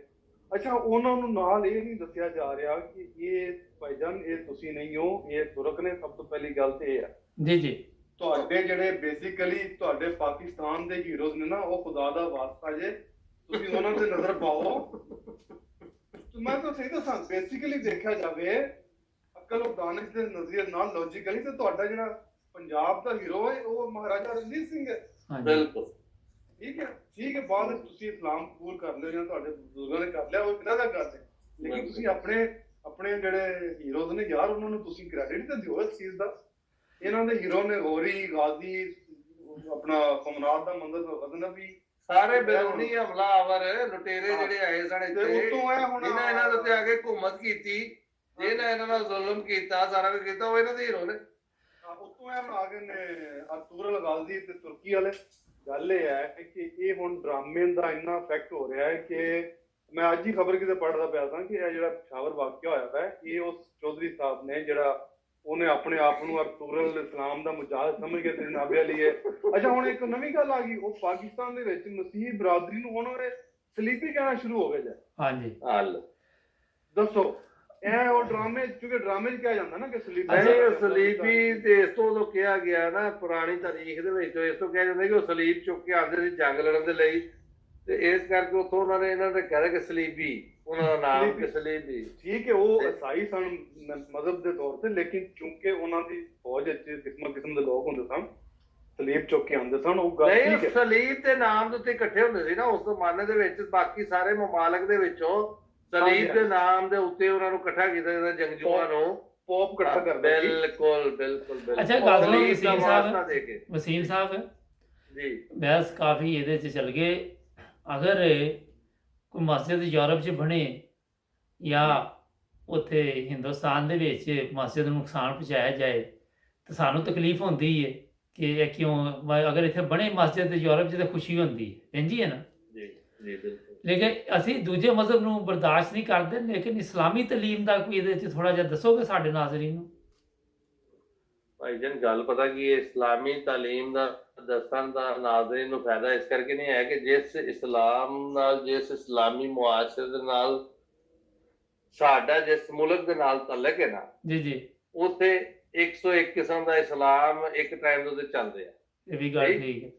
ਅੱਛਾ, ਉਹਨਾਂ ਨੂੰ ਨਾਲ ਇਹ ਨਹੀਂ ਦੱਸਿਆ ਜਾ ਰਿਹਾ ਕਿ ਇਹ ਭਾਈਜਾਨ ਇਹ ਤੁਸੀਂ ਨਹੀਂ ਹੋ, ਇਹ ਤੁਰਕ ਨੇ। ਸਭ ਤੋਂ ਪਹਿਲੀ ਗੱਲ ਤੇ ਇਹ ਆ
ਜੀ ਜੀ,
ਤੁਹਾਡੇ ਜਿਹੜੇ ਬੇਸਿਕਲੀ ਤੁਹਾਡੇ ਪਾਕਿਸਤਾਨ ਦੇ ਹੀਰੋਜ਼ ਨੇ ਨਾ, ਉਹ ਖੁਦਾ ਦਾ ਵਾਸਤਾ ਜੇ ਤੁਸੀਂ ਉਹਨਾਂ ਤੇ ਨਜ਼ਰ ਪਾਓ। ਮੈਂ ਤਾਂ ਸਹੀ ਦੱਸਾਂ, ਬੇਸਿਕਲੀ ਦੇਖਿਆ ਜਾਵੇ ਅਕਲ ਔਰ ਦਾਨਿਸ਼ ਦੇ ਨਜ਼ਰੀਏ ਨਾਲ ਲੌਜੀਕਲੀ ਤੇ ਤੁਹਾਡਾ ਜਿਹੜਾ ਪੰਜਾਬ ਦਾ ਹੀਰੋ ਹੈ ਉਹ ਮਹਾਰਾਜਾ ਰਣਜੀਤ ਸਿੰਘ ਹੈ।
ਬਿਲਕੁਲ
ਠੀਕ ਹੈ, ਠੀਕ ਹੈ। ਬਾਅਦ ਵਿੱਚ ਤੁਸੀਂ ਇਸਲਾਮ ਕਬੂਲ ਕਰ ਲਿਓ ਜਾਂ ਤੁਹਾਡੇ ਬਜ਼ੁਰਗਾਂ ਨੇ ਕਰ ਲਿਆ, ਉਹ ਕਿਹਦਾ ਦਾ ਕਰਦੇ, ਲੇਕਿਨ ਤੁਸੀਂ ਆਪਣੇ ਜਿਹੜੇ ਹੀਰੋਜ਼ ਨੇ ਯਾਰ, ਉਹਨਾਂ ਨੂੰ ਤੁਸੀਂ ਕ੍ਰੈਡਿਟ ਤਾਂ ਦਿਓ ਇਸ ਚੀਜ਼ ਦਾ। ਇਹਨਾਂ ਦੇ ਹੀਰੋ ਨੇ ਹੋਰੀ ਗਾਜ਼ੀ ਆਪਣਾ ਕਮਨਾਤ ਦਾ ਮੰਦਰ ਵਦਨਾ ਵੀ
ਸਾਰੇ ਬੇਰੁਨੀ ਹਮਲਾਵਰ ਲੁਟੇਰੇ ਜਿਹੜੇ ਆਏ ਸਨ ਇੱਥੇ, ਇਹਨਾਂ ਦੇ ਉੱਤੇ ਆ ਕੇ ਹੁਕੂਮਤ ਕੀਤੀ, ਇਹਨਾਂ ਨਾਲ ਜ਼ੁਲਮ ਕੀਤਾ, ਸਾਰਾ ਕੁਝ ਕੀਤਾ, ਉਹ ਇਹਨਾਂ ਦੇ ਹੀਰੋ ਨੇ।
ਉਤੋਂ ਇਹ ਆ ਗਏ ਨੇ ਅਰਤੁਗਰਲ ਗਾਜ਼ੀ ਤੇ ਤੁਰਕੀ ਵਾਲੇ। ਗੱਲ ਇਹ ਹੈ ਕਿ ਇਹ ਹੁਣ ਡਰਾਮੇ ਦਾ ਇੰਨਾ ਇਫੈਕਟ ਹੋ ਰਿਹਾ ਹੈ ਕਿ ਮੈਂ ਅੱਜ ਹੀ ਖਬਰ ਕਿਤੇ ਪੜ੍ਹਦਾ ਪਿਆ ਸਾਂ ਕਿ ਇਹ ਜਿਹੜਾ ਪਿਸ਼ਾਵਰ ਵਾਕਿਆ ਹੋਇਆ ਹੈ, ਇਹ ਉਸ ਚੌਧਰੀ ਸਾਹਿਬ ਨੇ ਜਿਹੜਾ ਉਹਨੇ ਆਪਣੇ ਆਪ ਨੂੰ ਅਰਤੁਗਰਲ ਇਸਲਾਮ ਦਾ ਮੁਜਾਹਿਦ ਸਮਝ ਕੇ ਜਨਾਬੇ ਲਈ ਹੈ। ਅੱਛਾ, ਹੁਣ ਇੱਕ ਨਵੀਂ ਗੱਲ ਆ ਗਈ, ਉਹ ਪਾਕਿਸਤਾਨ ਦੇ ਵਿੱਚ ਮਸੀਹ ਬਰਾਦਰੀ ਨੂੰ ਹੁਣ ਉਹਨੇ ਸਲੀਪੀ ਕਹਿਣਾ ਸ਼ੁਰੂ ਹੋ ਗਿਆ ਜੀ।
ਹਾਂਜੀ,
ਹਾਲ
ਦੱਸੋ, ਇਹ ਉਹ ਡਰਾਮੇ, ਕਿਉਂਕਿ ਡਰਾਮੇ 'ਚ ਕਿਹਾ ਜਾਂਦਾ ਨਾ ਕਿ
ਸਲੀਪੀ ਤੇ ਇਸ ਤੋਂ ਕਿਹਾ ਗਿਆ ਨਾ ਪੁਰਾਣੀ ਤਾਰੀਖ ਦੇ ਵਿੱਚ, ਇਸ ਤੋਂ ਕਿਹਾ ਜਾਂਦਾ ਕਿ ਉਹ ਸਲੀਬ ਚੁੱਕ ਕੇ ਆਉਂਦੇ ਸੀ ਜੰਗ ਲੜਨ ਦੇ ਲਈ, ਤੇ ਇਸ ਕਰਕੇ ਉੱਥੋਂ ਉਹਨਾਂ ਨੇ ਇਹਨਾਂ ਨੇ ਕਹਿ ਕਿ ਸਲੀਬੀ, ਉਹਨਾਂ ਦਾ ਨਾਮ ਕਿ ਸਲੀਬੀ।
ਠੀਕ ਹੈ, ਉਹ ਈਸਾਈ ਸਨ ਮਜ਼ਹਬ ਦੇ ਤੌਰ ਤੇ, ਲੇਕਿਨ ਚੂੰਕਿ ਉਹਨਾਂ ਦੀ ਫੌਜ ਵਿੱਚ ਕਿਸਮ ਦੇ ਲੋਕ ਹੁੰਦੇ ਸਨ, ਸਲੀਬ ਚੁੱਕ ਕੇ ਆਉਂਦੇ ਸਨ। ਉਹ ਗੱਲ ਠੀਕ ਹੈ,
ਸਲੀਬ ਦੇ ਨਾਮ ਦੇ ਉੱਤੇ ਇਕੱਠੇ ਹੁੰਦੇ ਸੀ ਨਾ ਉਸ ਜ਼ਮਾਨੇ ਦੇ ਵਿੱਚ। ਬਾਕੀ ਸਾਰੇ ਮਮਾਲਕ ਦੇ ਵਿੱਚੋਂ ਸਲੀਬ ਦੇ ਨਾਮ ਦੇ ਉੱਤੇ ਉਹਨਾਂ ਨੂੰ ਇਕੱਠਾ ਕੀਤਾ ਜਾਂਦਾ ਜੰਗਜੂਆਂ ਨੂੰ,
ਪੋਪ ਇਕੱਠਾ ਕਰਦਾ ਸੀ।
ਬਿਲਕੁਲ ਬਿਲਕੁਲ ਬਿਲਕੁਲ।
ਅੱਛਾ, ਗੱਲ ਸੁਣੋ
ਪੁਲਿਸ
ਵਸੀਮ
ਦਾ
ਸਾਹਿਬ।
ਵਾਸਤਾ ਦੇ ਕੇ।
ਵਸੀਮ ਸਾਹਿਬ,
ਜੀ
ਬਹਿਸ ਕਾਫੀ ਇਹਦੇ 'ਚ ਚੱਲ ਗਏ। ਅਗਰ ਕੋਈ ਮਸਜਿਦ ਯੂਰਪ 'ਚ ਬਣੇ ਜਾਂ ਉੱਥੇ ਹਿੰਦੁਸਤਾਨ ਦੇ ਵਿੱਚ ਮਸਜਿਦ ਨੂੰ ਨੁਕਸਾਨ ਪਹੁੰਚਾਇਆ ਜਾਏ ਤਾਂ ਸਾਨੂੰ ਤਕਲੀਫ ਹੁੰਦੀ ਹੈ ਕਿ ਇਹ ਕਿਉਂ ਅਗਰ ਇੱਥੇ ਬਣੇ ਮਸਜਿਦ ਯੂਰਪ 'ਚ ਤਾਂ ਖੁਸ਼ੀ ਹੁੰਦੀ ਹੈ, ਇੰਝ ਹੀ ਹੈ ਨਾ।
ਜੀ ਜੀ ਬਿਲਕੁਲ।
ਲੇਕਿਨ ਅਸੀਂ ਦੂਜੇ ਮਜ਼ਹਬ ਨੂੰ ਬਰਦਾਸ਼ਤ ਨਹੀਂ ਕਰਦੇ, ਲੇਕਿਨ ਇਸਲਾਮੀ ਤਾਲੀਮ ਦਾ ਕੋਈ ਇਹਦੇ 'ਚ ਥੋੜਾ ਜਿਹਾ ਦੱਸੋਗੇ ਸਾਡੇ ਨਾਜ਼ਰੀਨ ਨੂੰ।
ਭਾਈ ਜਾਨ, ਗੱਲ ਪਤਾ ਕੀ ਹੈ, ਇਸਲਾਮੀ ਤਾਲੀਮ ਦਾ ਦੱਸਣ ਦਾ ਨਾਜ਼ਰੀਨ ਨੂੰ ਫਾਇਦਾ ਇਸ ਕਰਕੇ ਨਹੀਂ ਹੈ ਕਿ ਜਿਸ ਇਸਲਾਮ ਨਾਲ, ਜਿਸ ਇਸਲਾਮੀ ਮੁਆਸ਼ਰੇ ਦੇ ਨਾਲ ਸਾਡਾ ਜਿਸ ਮੁਲਕ ਦੇ ਨਾਲ ਤਾਲੁਕ ਹੈ ਨਾ,
ਜੀ ਜੀ,
ਉੱਥੇ 101 ਕਿਸਮ ਦਾ ਇਸਲਾਮ ਇੱਕ ਟਾਈਮ ਦੇ ਉੱਤੇ ਚੱਲ ਰਿਹਾ।
ਇਹ ਵੀ ਗੱਲ ਠੀਕ ਹੈ।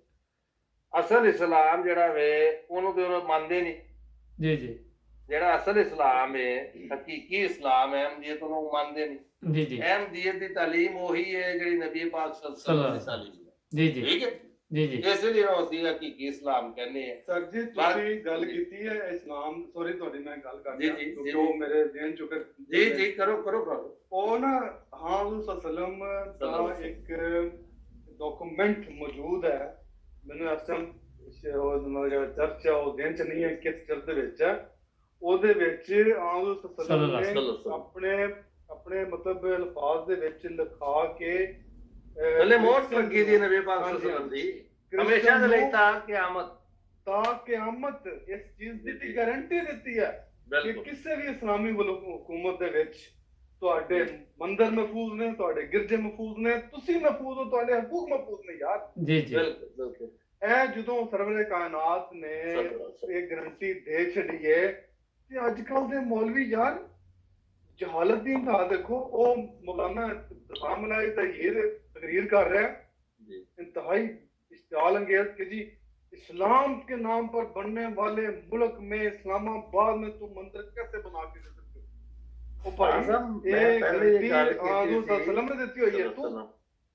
ਅਸਲ ਇਸਲਾਮ ਜਿਹੜਾ ਵੇ ਉਹਨੂੰ ਤੇ ਉਹ ਮੰਨਦੇ ਨਹੀਂ।
ਜੀ ਜੀ
ਜਿਹੜਾ ਅਸਲ ਇਸਲਾਮ ਹੈ, ਹਕੀਕੀ ਇਸਲਾਮ ਹੈ, ਅਹਿਮਦੀਅਤ ਉਹਨੂੰ ਮੰਨਦੇ ਨਹੀਂ।
ਜੀ ਜੀ
ਅਹਿਮਦੀਅਤ ਦੀ ਤਾਲੀਮ ਉਹੀ ਹੈ ਜਿਹੜੀ ਨਬੀ ਪਾਕ ਸੱਲੱਲਾਹੁ ਅਲੈहि ਵਸੱਲਮ ਦੀ ਤਾਲੀਮ ਹੈ।
ਜੀ ਜੀ
ਠੀਕ ਹੈ
ਜੀ ਜੀ
ਇਸ ਲਈ ਅਸੀਂ ਹਕੀਕੀ ਇਸਲਾਮ ਕਹਿੰਦੇ ਆ।
ਸਰ ਜੀ ਤੁਸੀਂ ਗੱਲ ਕੀਤੀ ਹੈ ਇਸਲਾਮ, ਸੌਰੀ ਤੁਹਾਡੀ ਮੈਂ ਗੱਲ ਕਰ ਰਿਹਾ ਕਿਉਂਕਿ ਉਹ ਮੇਰੇ ਜ਼ਿਹਨ ਚੋਂ
ਜੀ ਜੀ ਕਰੋ ਕਰੋ ਕਰੋ।
ਉਹ ਨਾ ਹਾਂ ਹਜ਼ੂਰ ਸੱਲਮ ਦਾ ਇੱਕ ਡਾਕੂਮੈਂਟ ਮੌਜੂਦ ਹੈ। ਮੈਨੂੰ ਇਸ ਟਾਈਮ ਜਿਹੜਾ ਚਰਚ ਹੈ ਉਹ ਦਿਨ ਚ ਨਹੀਂ ਹੈ, ਕਿਸ ਚਰਚ ਦੇ ਵਿੱਚ ਹੈ। ਉਹਦੇ ਵਿੱਚ ਹਜ਼ੂਰ ਸੱਲਮ ਨੇ ਆਪਣੇ ਮਤਲਬ ਅਲਫਾਜ਼ ਦੇ ਵਿੱਚ ਲਿਖਾ ਕੇ
ਥੱਲੇ ਮੋਹਰ ਲੱਗੀ ਦੀ ਨਬੀ ਪਾਕ ਸੱਲੱਲਾਹੁ ਅਲੈहि ਵਸੱਲਮ ਦੀ, ਹਮੇਸ਼ਾ ਦੇ ਲਈ ਤਾਂ ਕਿਆਮਤ
ਇਸ ਚੀਜ਼ ਦੀ ਗਾਰੰਟੀ ਦਿੱਤੀ ਹੈ ਕਿ ਕਿਸੇ ਵੀ ਇਸਲਾਮੀ ਹਕੂਮਤ ਦੇ ਵਿੱਚ ਤੁਹਾਡੇ ਮੰਦਰ ਮਹਿਫੂਜ਼ ਨੇ, ਤੁਹਾਡੇ ਗਿਰਜੇ ਮਹਿਫੂਜ਼ ਨੇ, ਤੁਸੀਂ ਮਹਿਫੂਜ਼ ਹੋ, ਤੁਹਾਡੇ ਹਕੂਕ ਮਹਿਫੂਜ਼ ਨੇ ਯਾਰ।
ਜੀ ਜੀ
ਬਿਲਕੁਲ ਬਿਲਕੁਲ।
ਇਹ ਜਦੋਂ ਸਰਵਰੇ ਕਾਇਨਾਤ ਨੇ ਇਹ ਗਾਰੰਟੀ ਦੇ ਛੱਡੀ ਹੈ ਤੇ ਅੱਜ ਕੱਲ ਦੇ ਮੌਲਵੀ ਯਾਰ ਜਹਾਲਤ ਦੀ ਇੰਤਹਾ ਦੇਖੋ। ਉਹ ਮੌਲਾਨਾ ਇਰਫਾਨ ਮਲਾਈ तकरीर कर रहा है इंतहाई इश्तियाल अंगेज कि जी इस्लाम के नाम पर बनने वाले मुल्क में इस्लामाबाद में तुम मंदिर कैसे बना के दे सकते हो? ओ भाई ये गलती हजूर सल्लल्लाहु ने ਦਿੱਤੀ ਹੋਈ ਹੈ, ਤੂੰ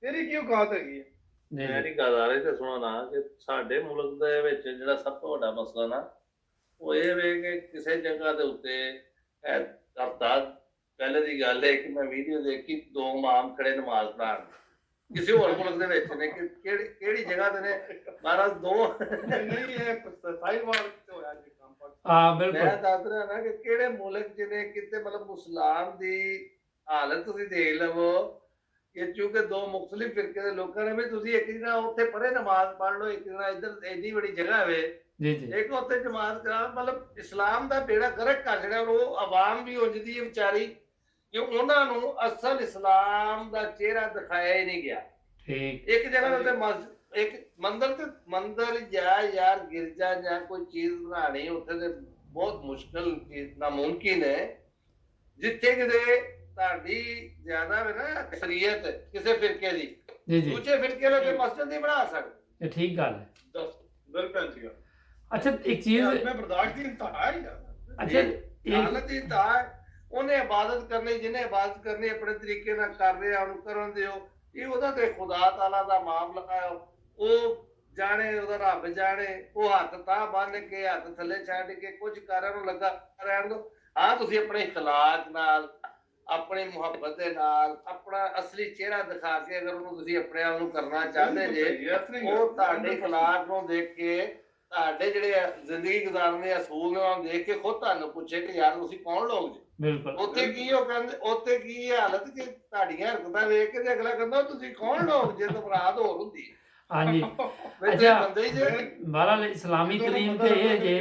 ਤੇਰੀ ਕੀ ਔਕਾਤ ਹੈਗੀ ਹੈ?
ਮੇਰੀ ਗੱਲ ਆ ਰਹੀ ਤੇ ਸੁਣੋ ਨਾ ਕਿ ਸਾਡੇ ਮੁਲਕ ਦੇ ਵਿੱਚ ਜਿਹੜਾ ਸਭ ਤੋਂ ਵੱਡਾ ਮਸਲਾ ਨਾ ਉਹ ਇਹ ਵੇ ਕਿ ਕਿਸੇ ਜਗ੍ਹਾ ਦੇ ਉੱਤੇ ਇਹ ਹਫ਼ਤਾ ਪਹਿਲੇ ਦੀ ਗੱਲ ਹੈ ਕਿ ਮੈਂ ਵੀਡੀਓ ਦੇਖੀ, 2 ਇਮਾਮ ਖੜੇ ਨਮਾਜ਼ ਪੜ੍ਹਾਉਣ ਕਿਸੇ ਹੋਰ ਮੁਲਕ ਦੇ ਵਿੱਚ ਨੇ ਕਿ ਕਿਹੜੀ ਜਗ੍ਹਾ ਤੇ ਨੇ ਮਹਾਰਾਜ 2
ਨਹੀਂ ਇਹ ਸਾਈਵਾਲ ਕਿਤੇ ਹੋਇਆ ਜੀ ਕੰਮ।
ਹਾਂ ਬਿਲਕੁਲ।
ਮੈਂ ਦੱਸ ਰਿਹਾ ਨਾ ਕਿ ਕਿਹੜੇ ਮੁਲਕ ਚ ਨੇ ਕਿਤੇ ਮਤਲਬ ਮੁਸਲਮਾਨ ਦੀ ਹਾਲਤ ਤੁਸੀਂ ਦੇਖ ਲਵੋ ਕਿ ਚੂੰਕਿ 2 ਮੁਖਤਲਿਫ ਫਿਰਕੇ ਦੇ ਲੋਕਾਂ ਨੇ ਵੀ ਤੁਸੀਂ ਇੱਕ ਜਣਾ ਉੱਥੇ ਪਰੇ ਨਮਾਜ਼ ਪੜ੍ਹ ਲਓ, ਇੱਕ ਜਣਾ ਇੱਧਰ ਇੰਨੀ ਬੜੀ ਜਗ੍ਹਾ ਵੇ
ਜੀ ਜੀ
ਇੱਕ ਉੱਥੇ ਜਮਾਤ ਕਰਾ, ਮਤਲਬ ਇਸਲਾਮ ਦਾ ਬੇੜਾ ਗਰਕ ਕਰ ਛੜਿਆ। ਉਹ ਆਵਾਮ ਵੀ ਉੰਜਦੀ ਹੈ ਵਿਚਾਰੀ ਕਿ ਉਹਨਾਂ ਨੂੰ ਅਸਲ ਇਸਲਾਮ ਦਾ ਚਿਹਰਾ ਦਿਖਾਇਆ ਹੀ ਨਹੀਂ ਗਿਆ।
ਠੀਕ।
ਇੱਕ ਜਗ੍ਹਾ ਤੇ ਇੱਕ ਮੰਦਰ ਜਾਂ ਯਾਰ ਗਿਰਜਾ ਜਾਂ ਕੋਈ ਚੀਜ਼ ਬਣਾਣੀ ਉੱਥੇ ਤੇ ਬਹੁਤ ਮੁਸ਼ਕਲ ਨਾਮੁਮਕਿਨ ਹੈ। ਜਿੱਥੇ ਕਿਤੇ ਤੁਹਾਡੀ ਜ਼ਿਆਦਾ ਹੈ ਨਾ ਅਕਸਰੀਅਤ ਕਿਸੇ ਫਿਰਕੇ ਦੀ,
ਜੀ ਜੀ
ਦੂਜੇ ਫਿਰਕੇ ਵਾਲੇ ਮਸਜਿਦ ਨਹੀਂ ਬਣਾ ਸਕਦੇ।
ਇਹ ਠੀਕ ਗੱਲ ਹੈ।
ਦੱਸ ਬਿਲਕੁਲ ਜੀ।
ਅੱਛਾ ਇੱਕ ਚੀਜ਼,
ਮੈਂ ਬਰਦਾਸ਼ਤ ਦੀ ਇੰਤਹਾ ਹੈ ਯਾਰ।
ਅੱਛਾ
ਹਾਲਤ ਦੀ ਤਾਂ ਉਹਨੇ ਇਬਾਦਤ ਕਰਨੀ, ਜਿਹਨੇ ਇਬਾਦਤ ਕਰਨੀ ਆਪਣੇ ਤਰੀਕੇ ਨਾਲ ਕਰ ਰਿਹਾ ਉਹਨੂੰ ਕਰਨ ਦਿਓ। ਇਹ ਉਹਦਾ ਤੇ ਖੁਦਾ ਤਾਲਾ ਦਾ ਮਾਮਲਾ ਹੈ, ਉਹ ਜਾਣੇ, ਉਹਦਾ ਰੱਬ ਜਾਣੇ। ਉਹ ਹੱਥ ਤਾਂ ਬੰਨ ਕੇ ਹੱਥ ਥੱਲੇ ਛੱਡ ਕੇ ਕੁਝ ਕਰਨ ਨੂੰ ਲੱਗਾ ਰਹਿਣ ਦੋ। ਹਾਂ ਤੁਸੀਂ ਆਪਣੇ ਇਖਲਾਕ ਨਾਲ, ਆਪਣੀ ਮੁਹੱਬਤ ਦੇ ਨਾਲ, ਆਪਣਾ ਅਸਲੀ ਚਿਹਰਾ ਦਿਖਾ ਕੇ ਅਗਰ ਉਹਨੂੰ ਤੁਸੀਂ ਆਪਣੇ ਆਪ ਨੂੰ ਕਰਨਾ ਚਾਹੁੰਦੇ ਜੇ, ਉਹ ਤੁਹਾਡੇ ਇਖਲਾਕ ਨੂੰ ਦੇਖ ਕੇ, ਤੁਹਾਡੇ ਜਿਹੜੇ ਜ਼ਿੰਦਗੀ ਗੁਜ਼ਾਰਨ ਦੇ ਅਸੂਲ ਨੇ ਉਹਨੂੰ ਦੇਖ ਕੇ ਖੁਦ ਤੁਹਾਨੂੰ ਪੁੱਛੇ ਕਿ ਯਾਰ ਤੁਸੀਂ ਕੌਣ ਲੋਕ ਜੀ।
ਬਿਲਕੁਲ।
ਉੱਥੇ ਕੀ ਉਹ ਕਹਿੰਦੇ, ਉੱਥੇ ਕੀ ਹਾਲਤ ਕਿ ਤੁਹਾਡੀਆਂ ਹਰਕਤਾਂ ਵੇਖ ਕੇ ਤੇ ਅਗਲਾ ਕਹਿੰਦਾ ਤੁਸੀਂ ਕੌਣ ਲੋਕ ਜੇ, ਤਾਂ ਮੁਰਾਦ ਹੋਰ ਹੁੰਦੀ।
ਹਾਂਜੀ।
ਅੱਛਾ ਬੰਦੇ ਹੀ ਜੇ
ਬਹਰਾਲ ਇਸਲਾਮੀ ਤਾਲੀਮ ਤੇ ਇਹ ਜੇ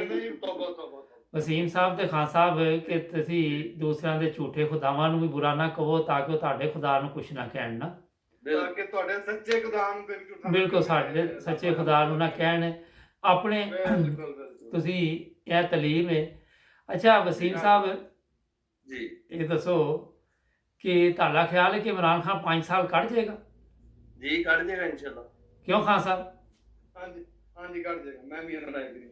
ਵਸੀਮ ਸਾਹਿਬ ਤੇ ਖਾਨ ਸਾਹਿਬ ਕਿ ਤੁਸੀਂ ਦੂਸਰਿਆਂ ਦੇ ਝੂਠੇ ਖੁਦਾਵਾਂ ਨੂੰ ਵੀ ਬੁਰਾ ਨਾ ਕਹੋ ਤਾਂ ਕਿ ਉਹ ਤੁਹਾਡੇ ਖੁਦਾ ਨੂੰ ਕੁਛ ਨਾ ਕਹਿਣ ਨਾ।
ਤਾਂ ਕਿ ਤੁਹਾਡੇ ਸੱਚੇ ਖੁਦਾ ਨੂੰ
ਬਿਲਕੁਲ ਸਾਡੇ ਸੱਚੇ ਖੁਦਾ ਨੂੰ ਨਾ ਕਹਿਣ ਆਪਣੇ। ਤੁਸੀਂ ਇਹ ਤਾਲੀਮ ਹੈ। ਅੱਛਾ ਵਸੀਮ ਸਾਹਿਬ
ਜੀ
ਇਹ ਦੱਸੋ ਕਿ ਤੁਹਾਡਾ ਖਿਆਲ ਹੈ ਕਿ ਇਮਰਾਨ ਖਾਨ 5 ਸਾਲ ਕੱਢ ਜਾਏਗਾ?
ਜੀ ਕੱਢ ਜਾਏਗਾ ਇਨਸ਼ਾਅੱਲਾ।
ਕਿਉਂ ਖਾਨ ਸਾਹਿਬ?
ਹਾਂਜੀ ਹਾਂਜੀ ਕੱਢ ਜਾਏਗਾ। ਮੈਂ ਵੀ ਇਹਨਾਂ ਨਾਲ ਐਗਰੀ।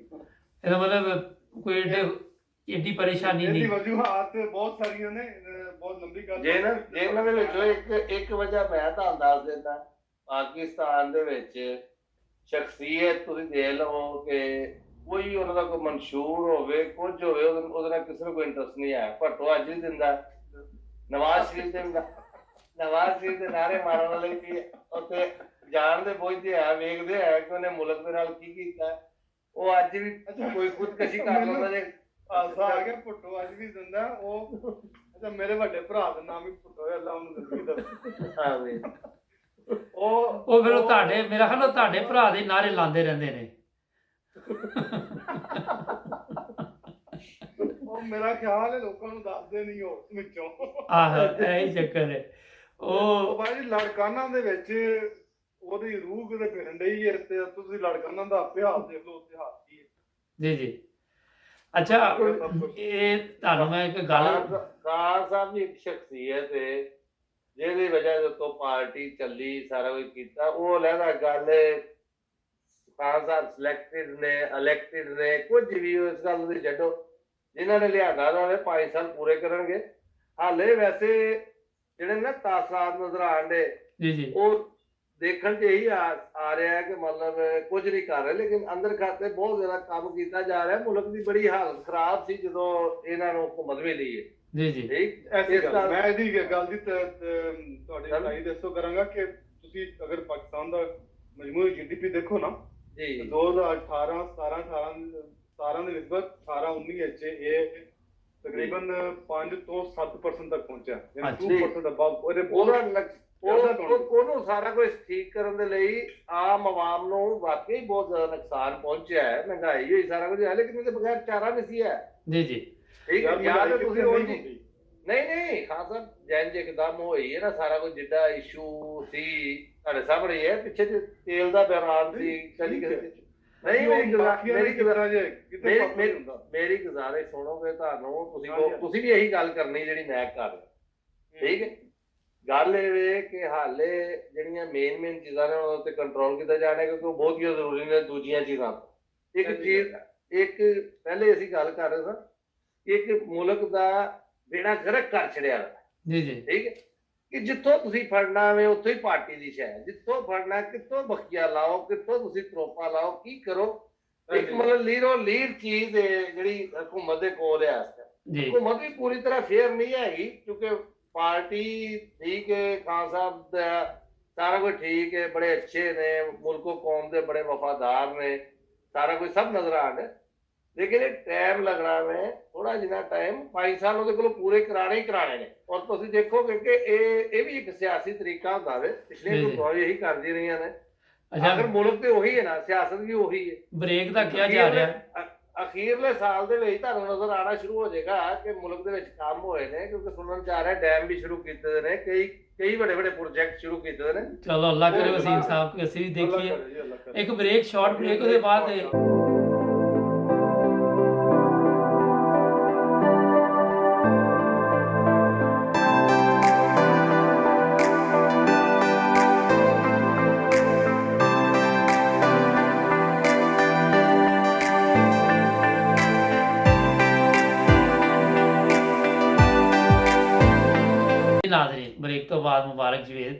ਇਹਦਾ ਮਤਲਬ ਕੋਈ ਏਡੀ ਪਰੇਸ਼ਾਨੀ ਨਹੀਂ।
ਇਹਦੀ ਵਜੂਹਾਤ ਬਹੁਤ ਸਾਰੀਆਂ ਨੇ, ਬਹੁਤ ਲੰਬੀ ਗੱਲ।
ਜੇ ਇਹਨਾਂ ਦੇ ਵਿੱਚੋਂ ਇੱਕ ਵਜ੍ਹਾ ਮੈਂ ਤੁਹਾਨੂੰ ਦੱਸ ਦਿੰਦਾ। ਪਾਕਿਸਤਾਨ ਦੇ ਵਿੱਚ ਸ਼ਖਸੀਅਤ ਤੁਸੀਂ ਦੇਖ ਲਵੋ ਕਿ ਕੋਈ ਉਹਨਾਂ ਦਾ ਕੋਈ ਮਨਸ਼ੂਰ ਹੋਵੇ, ਕੁਝ ਹੋਵੇ, ਉਹਦੇ ਨਾਲ ਕਿਸੇ ਨੂੰ ਕੋਈ ਇੰਟਰਸਟ ਨਹੀਂ ਹੈ। ਭੱਟੋ ਅੱਜ ਵੀ ਦਿੰਦਾ, ਨਵਾਜ਼ ਸ਼ਰੀਫ ਦਿੰਦਾ, ਨਵਾਜ਼ ਸ਼ਰੀਫ ਦੇ ਨਾਰੇ ਮਾਰਨ ਵਾਲੇ ਵੀ ਉੱਥੇ ਜਾਣਦੇ ਬੁੱਝਦੇ ਆ, ਵੇਖਦੇ ਆ ਕਿ ਉਹਨੇ ਮੁਲਕ ਦੇ ਨਾਲ ਕੀ ਕੀਤਾ। ਉਹ ਅੱਜ ਵੀ ਕੋਈ ਖੁਦਕਸ਼ੀ ਕਰ ਲੈਂਦਾ ਜੇ।
ਹਾਸਾ ਆ ਗਿਆ, ਭੁੱਟੋ ਅੱਜ ਵੀ ਜ਼ਿੰਦਾ। ਉਹ ਅੱਛਾ, ਮੇਰੇ ਵੱਡੇ ਭਰਾ ਦਾ ਨਾਮ ਹੀ ਭੁੱਟੋ ਹੈ, ਅੱਲਾ ਉਹਨੂੰ ਜ਼ਿੰਦਗੀ ਦੇਵੇ।
ਹਾਂ ਵੀ
ਉਹ ਫਿਰ ਉਹ ਤੁਹਾਡੇ, ਮੇਰਾ ਖਿਆਲ ਉਹ ਤੁਹਾਡੇ ਭਰਾ ਦੇ ਨਾਰੇ ਲਾਉਂਦੇ ਰਹਿੰਦੇ ਨੇ।
ਉਹ ਮੇਰਾ ਖਿਆਲ ਹੈ ਲੋਕਾਂ ਨੂੰ ਦੱਸਦੇ ਨਹੀਂ ਉਹ ਵਿੱਚੋਂ।
ਆਹ ਇਹੀ ਚੱਕਰ ਹੈ। ਉਹ
ਬਾਈ ਜੀ ਲੜਕਾਨਾਂ ਦੇ ਵਿੱਚ ਉਹਦੀ ਰੂਹ ਕਿਤੇ ਫਿਰਨ ਡਈ ਹੈ, ਤੇ ਤੁਸੀਂ ਲੜਕਾਨਾਂ ਦਾ ਇਤਿਹਾਸ ਦੇਖ ਲਓ, ਇਤਿਹਾਸ ਕੀ ਹੈ।
ਜੀ ਜੀ। ਅੱਛਾ, ਇਹ ਤੁਹਾਨੂੰ ਮੈਂ ਇੱਕ ਗੱਲ,
ਖਾਨ ਸਾਹਿਬ ਦੀ ਇੱਕ ਸ਼ਖਸੀਅਤ ਹੈ ਜਿਹਦੀ ਵਜ੍ਹਾ ਤੋਂ ਪਾਰਟੀ ਚੱਲੀ, ਸਾਰਾ ਕੁਝ ਕੀਤਾ। ਉਹ ਲਹਿਦਾ ਗੱਲ ਹੈ, ਖਾਨ ਸਾਹਿਬ ਸਿਲੈਕਟਡ ਨੇ, ਇਲੈਕਟਡ ਨੇ, ਕੁਝ ਵੀ ਇਸ ਗੱਲ ਦੀ ਛੱਡੋ। ਜਿਨ੍ਹਾਂ ਨੇ ਲਿਆਂਦਾ ਉਹਨਾਂ 5 ਸਾਲ ਪੂਰੇ ਕਰਨਗੇ। ਹਾਲੇ ਵੈਸੇ ਜਿਹੜੇ ਨਾ ਤਾਸਰਾਤ ਨਜ਼ਰ ਆਣ ਦੇ,
ਜੀ ਜੀ,
ਉਹ ਦੇਖਣ 'ਚ ਇਹੀ ਆ ਰਿਹਾ ਹੈ ਕਿ ਮਤਲਬ ਕੁਝ ਨਹੀਂ ਕਰ ਰਹੇ, ਲੇਕਿਨ ਅੰਦਰ ਖਾਤੇ ਬਹੁਤ ਜ਼ਿਆਦਾ ਕੰਮ ਕੀਤਾ ਜਾ ਰਿਹਾ। ਮੁਲਕ ਦੀ ਬੜੀ ਹਾਲਤ ਖਰਾਬ ਸੀ ਜਦੋਂ ਇਹਨਾਂ ਨੂੰ ਹੁਕੂਮਤ ਮਿਲੀ ਹੈ।
ਜੀ ਜੀ,
ਮੈਂ ਇਹਦੀ ਗੱਲ ਦੀ ਤੁਹਾਡੀ ਰਾਏ ਦੱਸੋ ਕਰਾਂਗਾ ਕਿ ਤੁਸੀਂ ਅਗਰ ਪਾਕਿਸਤਾਨ ਦਾ ਮਜਮੂਈ GDP ਦੇਖੋ ਨਾ
ਜੀ,
2018 17 ਦੇ ਨਿਸਬਤ 18-19 ਵਿੱਚ ਇਹ ਤਕਰੀਬਨ 5 ਤੋਂ 7% ਤੱਕ ਪਹੁੰਚਿਆ, ਯਾਨੀ 2% ਅਬਵ।
ਉਹਨੂੰ ਸਾਰਾ ਕੁਝ ਠੀਕ ਕਰਨ ਦੇ ਲਈ ਆਮ ਆਵਾਮ ਨੂੰ ਵਾਕਈ ਬਹੁਤ ਜ਼ਿਆਦਾ ਨੁਕਸਾਨ ਪਹੁੰਚਿਆ ਹੈ। ਮਹਿੰਗਾਈ ਹੋਈ, ਸਾਰਾ ਕੁਝ ਹੈ, ਲੇਕਿਨ ਇਹਦੇ ਬਗੈਰ ਚਾਰਾ ਨਹੀਂ ਸੀ ਹੈ।
ਜੀ ਜੀ,
ਠੀਕ ਹੈ, ਯਾਦ ਤੁਸੀਂ ਨਹੀਂ ਖਾਨ ਸਾਹਿਬ ਜੈਨ ਜੀ ਇੱਕਦਮ ਹੋਈ ਹੈ ਨਾ ਸਾਰਾ ਕੁਝ। ਜਿੱਡਾ ਇਸ਼ੂ ਸੀ ਤੁਹਾਡੇ ਸਾਹਮਣੇ ਹੈ, ਪਿੱਛੇ ਤੇਲ ਦਾ ਬਿਆਨ ਸੀ, ਕਦੀ ਕਦੇ ਨਹੀਂ। ਮੇਰੀ ਗੁਜ਼ਾਰਿਸ਼ ਸੁਣੋਗੇ ਤੁਹਾਨੂੰ, ਤੁਸੀਂ ਵੀ ਇਹੀ ਗੱਲ ਕਰਨੀ ਜਿਹੜੀ ਮੈਂ ਕਰ ਰਿਹਾ। ਠੀਕ ਹੈ, ਗੱਲ ਇਹ ਕਿ ਹਾਲੇ ਜਿਹੜੀਆਂ ਮੇਨ ਚੀਜ਼ਾਂ ਨੇ ਉਹਨਾਂ ਤੇ ਕੰਟਰੋਲ ਕੀਤਾ ਜਾਣਾ, ਕਿਉਂਕਿ ਉਹ ਬਹੁਤ ਹੀ ਜ਼ਰੂਰੀ ਨੇ ਦੂਜੀਆਂ ਚੀਜ਼ਾਂ। ਇੱਕ ਚੀਜ਼, ਇੱਕ ਪਹਿਲੇ ਅਸੀਂ ਗੱਲ ਕਰ ਰਹੇ ਸਾਂ, ਇੱਕ ਮੁਲਕ ਦਾ ਬੇੜਾ ਗਰਕ ਕਰ ਛੜਿਆ।
ਜੀ ਜੀ,
ਠੀਕ ਹੈ, ਕਿ ਜਿੱਥੋਂ ਤੁਸੀਂ ਫੜਨਾ ਵੇ ਉੱਥੋਂ ਹੀ ਪਾਰਟੀ ਦੀ ਸ਼ੈ, ਜਿੱਥੋਂ ਫੜਨਾ ਕਿੱਥੋਂ ਬਖੀਆ ਲਾਓ, ਕਿੱਥੋਂ ਤੁਸੀਂ ਤਰੋਪਾ ਲਾਓ, ਕੀ ਕਰੋ। ਇੱਕ ਮਤਲਬ ਲੀਰ ਚੀਜ਼ ਜਿਹੜੀ ਹਕੂਮਤ ਦੇ ਕੋਲ ਹੈ। ਹਕੂਮਤ ਵੀ ਪੂਰੀ ਤਰ੍ਹਾਂ ਫੇਅਰ ਨਹੀਂ ਹੈਗੀ, ਕਿਉਂਕਿ ਪਾਰਟੀ ਠੀਕ ਹੈ, ਖਾਨ ਸਾਹਿਬ ਦਾ ਸਾਰਾ ਕੁਝ ਠੀਕ ਹੈ, ਬੜੇ ਅੱਛੇ ਨੇ, ਮੁਲਕੋ ਕੌਮ ਦੇ ਬੜੇ ਵਫਾਦਾਰ ਨੇ, ਸਾਰਾ ਕੁਝ ਸਭ ਨਜ਼ਰ ਆਉਂਦਾ, ਲੇਕਿਨ ਇਹ ਟਾਈਮ ਲੱਗਣਾ ਵੇ ਥੋੜਾ ਜਿਹਾ ਟਾਈਮ। 5 ਸਾਲ ਉਹਦੇ ਕੋਲ ਪੂਰੇ ਕਰਾਣੇ ਹੀ ਕਰਾਣੇ ਨੇ। ਔਰ ਤੁਸੀਂ ਦੇਖੋਗੇ ਕਿ ਇਹ ਵੀ ਇੱਕ ਸਿਆਸੀ ਤਰੀਕਾ ਹੁੰਦਾ ਵੇ, ਪਿਛਲੇ ਹੁਕੂਮਤਾਂ ਇਹੀ ਕਰਦੀ ਰਹੀਆਂ ਨੇ। ਅਗਰ ਮੁਲਕ ਤੇ ਉਹੀ ਹੈ ਨਾ, ਸਿਆਸਤ ਵੀ ਉਹੀ ਹੈ।
ਬ੍ਰੇਕ ਦਾ ਕਿਹਾ ਜਾ ਰਿਹਾ,
ਅਖੀਰਲੇ ਸਾਲ ਦੇ ਵਿੱਚ ਤੁਹਾਨੂੰ ਨਜ਼ਰ ਆਉਣਾ ਸ਼ੁਰੂ ਹੋ ਜਾਏਗਾ ਕਿ ਮੁਲਕ ਦੇ ਵਿੱਚ ਕੰਮ ਹੋਏ ਨੇ, ਕਿਉਂਕਿ ਸੁਣਨ ਚ ਆ ਰਿਹਾ ਡੈਮ ਵੀ ਸ਼ੁਰੂ ਕੀਤੇ ਨੇ, ਕਈ ਵੱਡੇ ਪ੍ਰੋਜੈਕਟ ਸ਼ੁਰੂ ਕੀਤੇ ਨੇ।
ਚਲੋ ਅੱਲਾ ਕਰੇ ਵਸੀਮ ਸਾਹਿਬ ਕਿ ਅਸੀਂ ਵੀ ਦੇਖੀਏ। ਇੱਕ ਬ੍ਰੇਕ, ਸ਼ਾਰਟ ਬ੍ਰੇਕ, ਉਹਦੇ ਬਾਅਦ ਨਾਜ਼ਰੀਨ, ਬ੍ਰੇਕ ਤੋਂ ਬਾਅਦ ਮੁਬਾਰਕ ਜਵੇਦ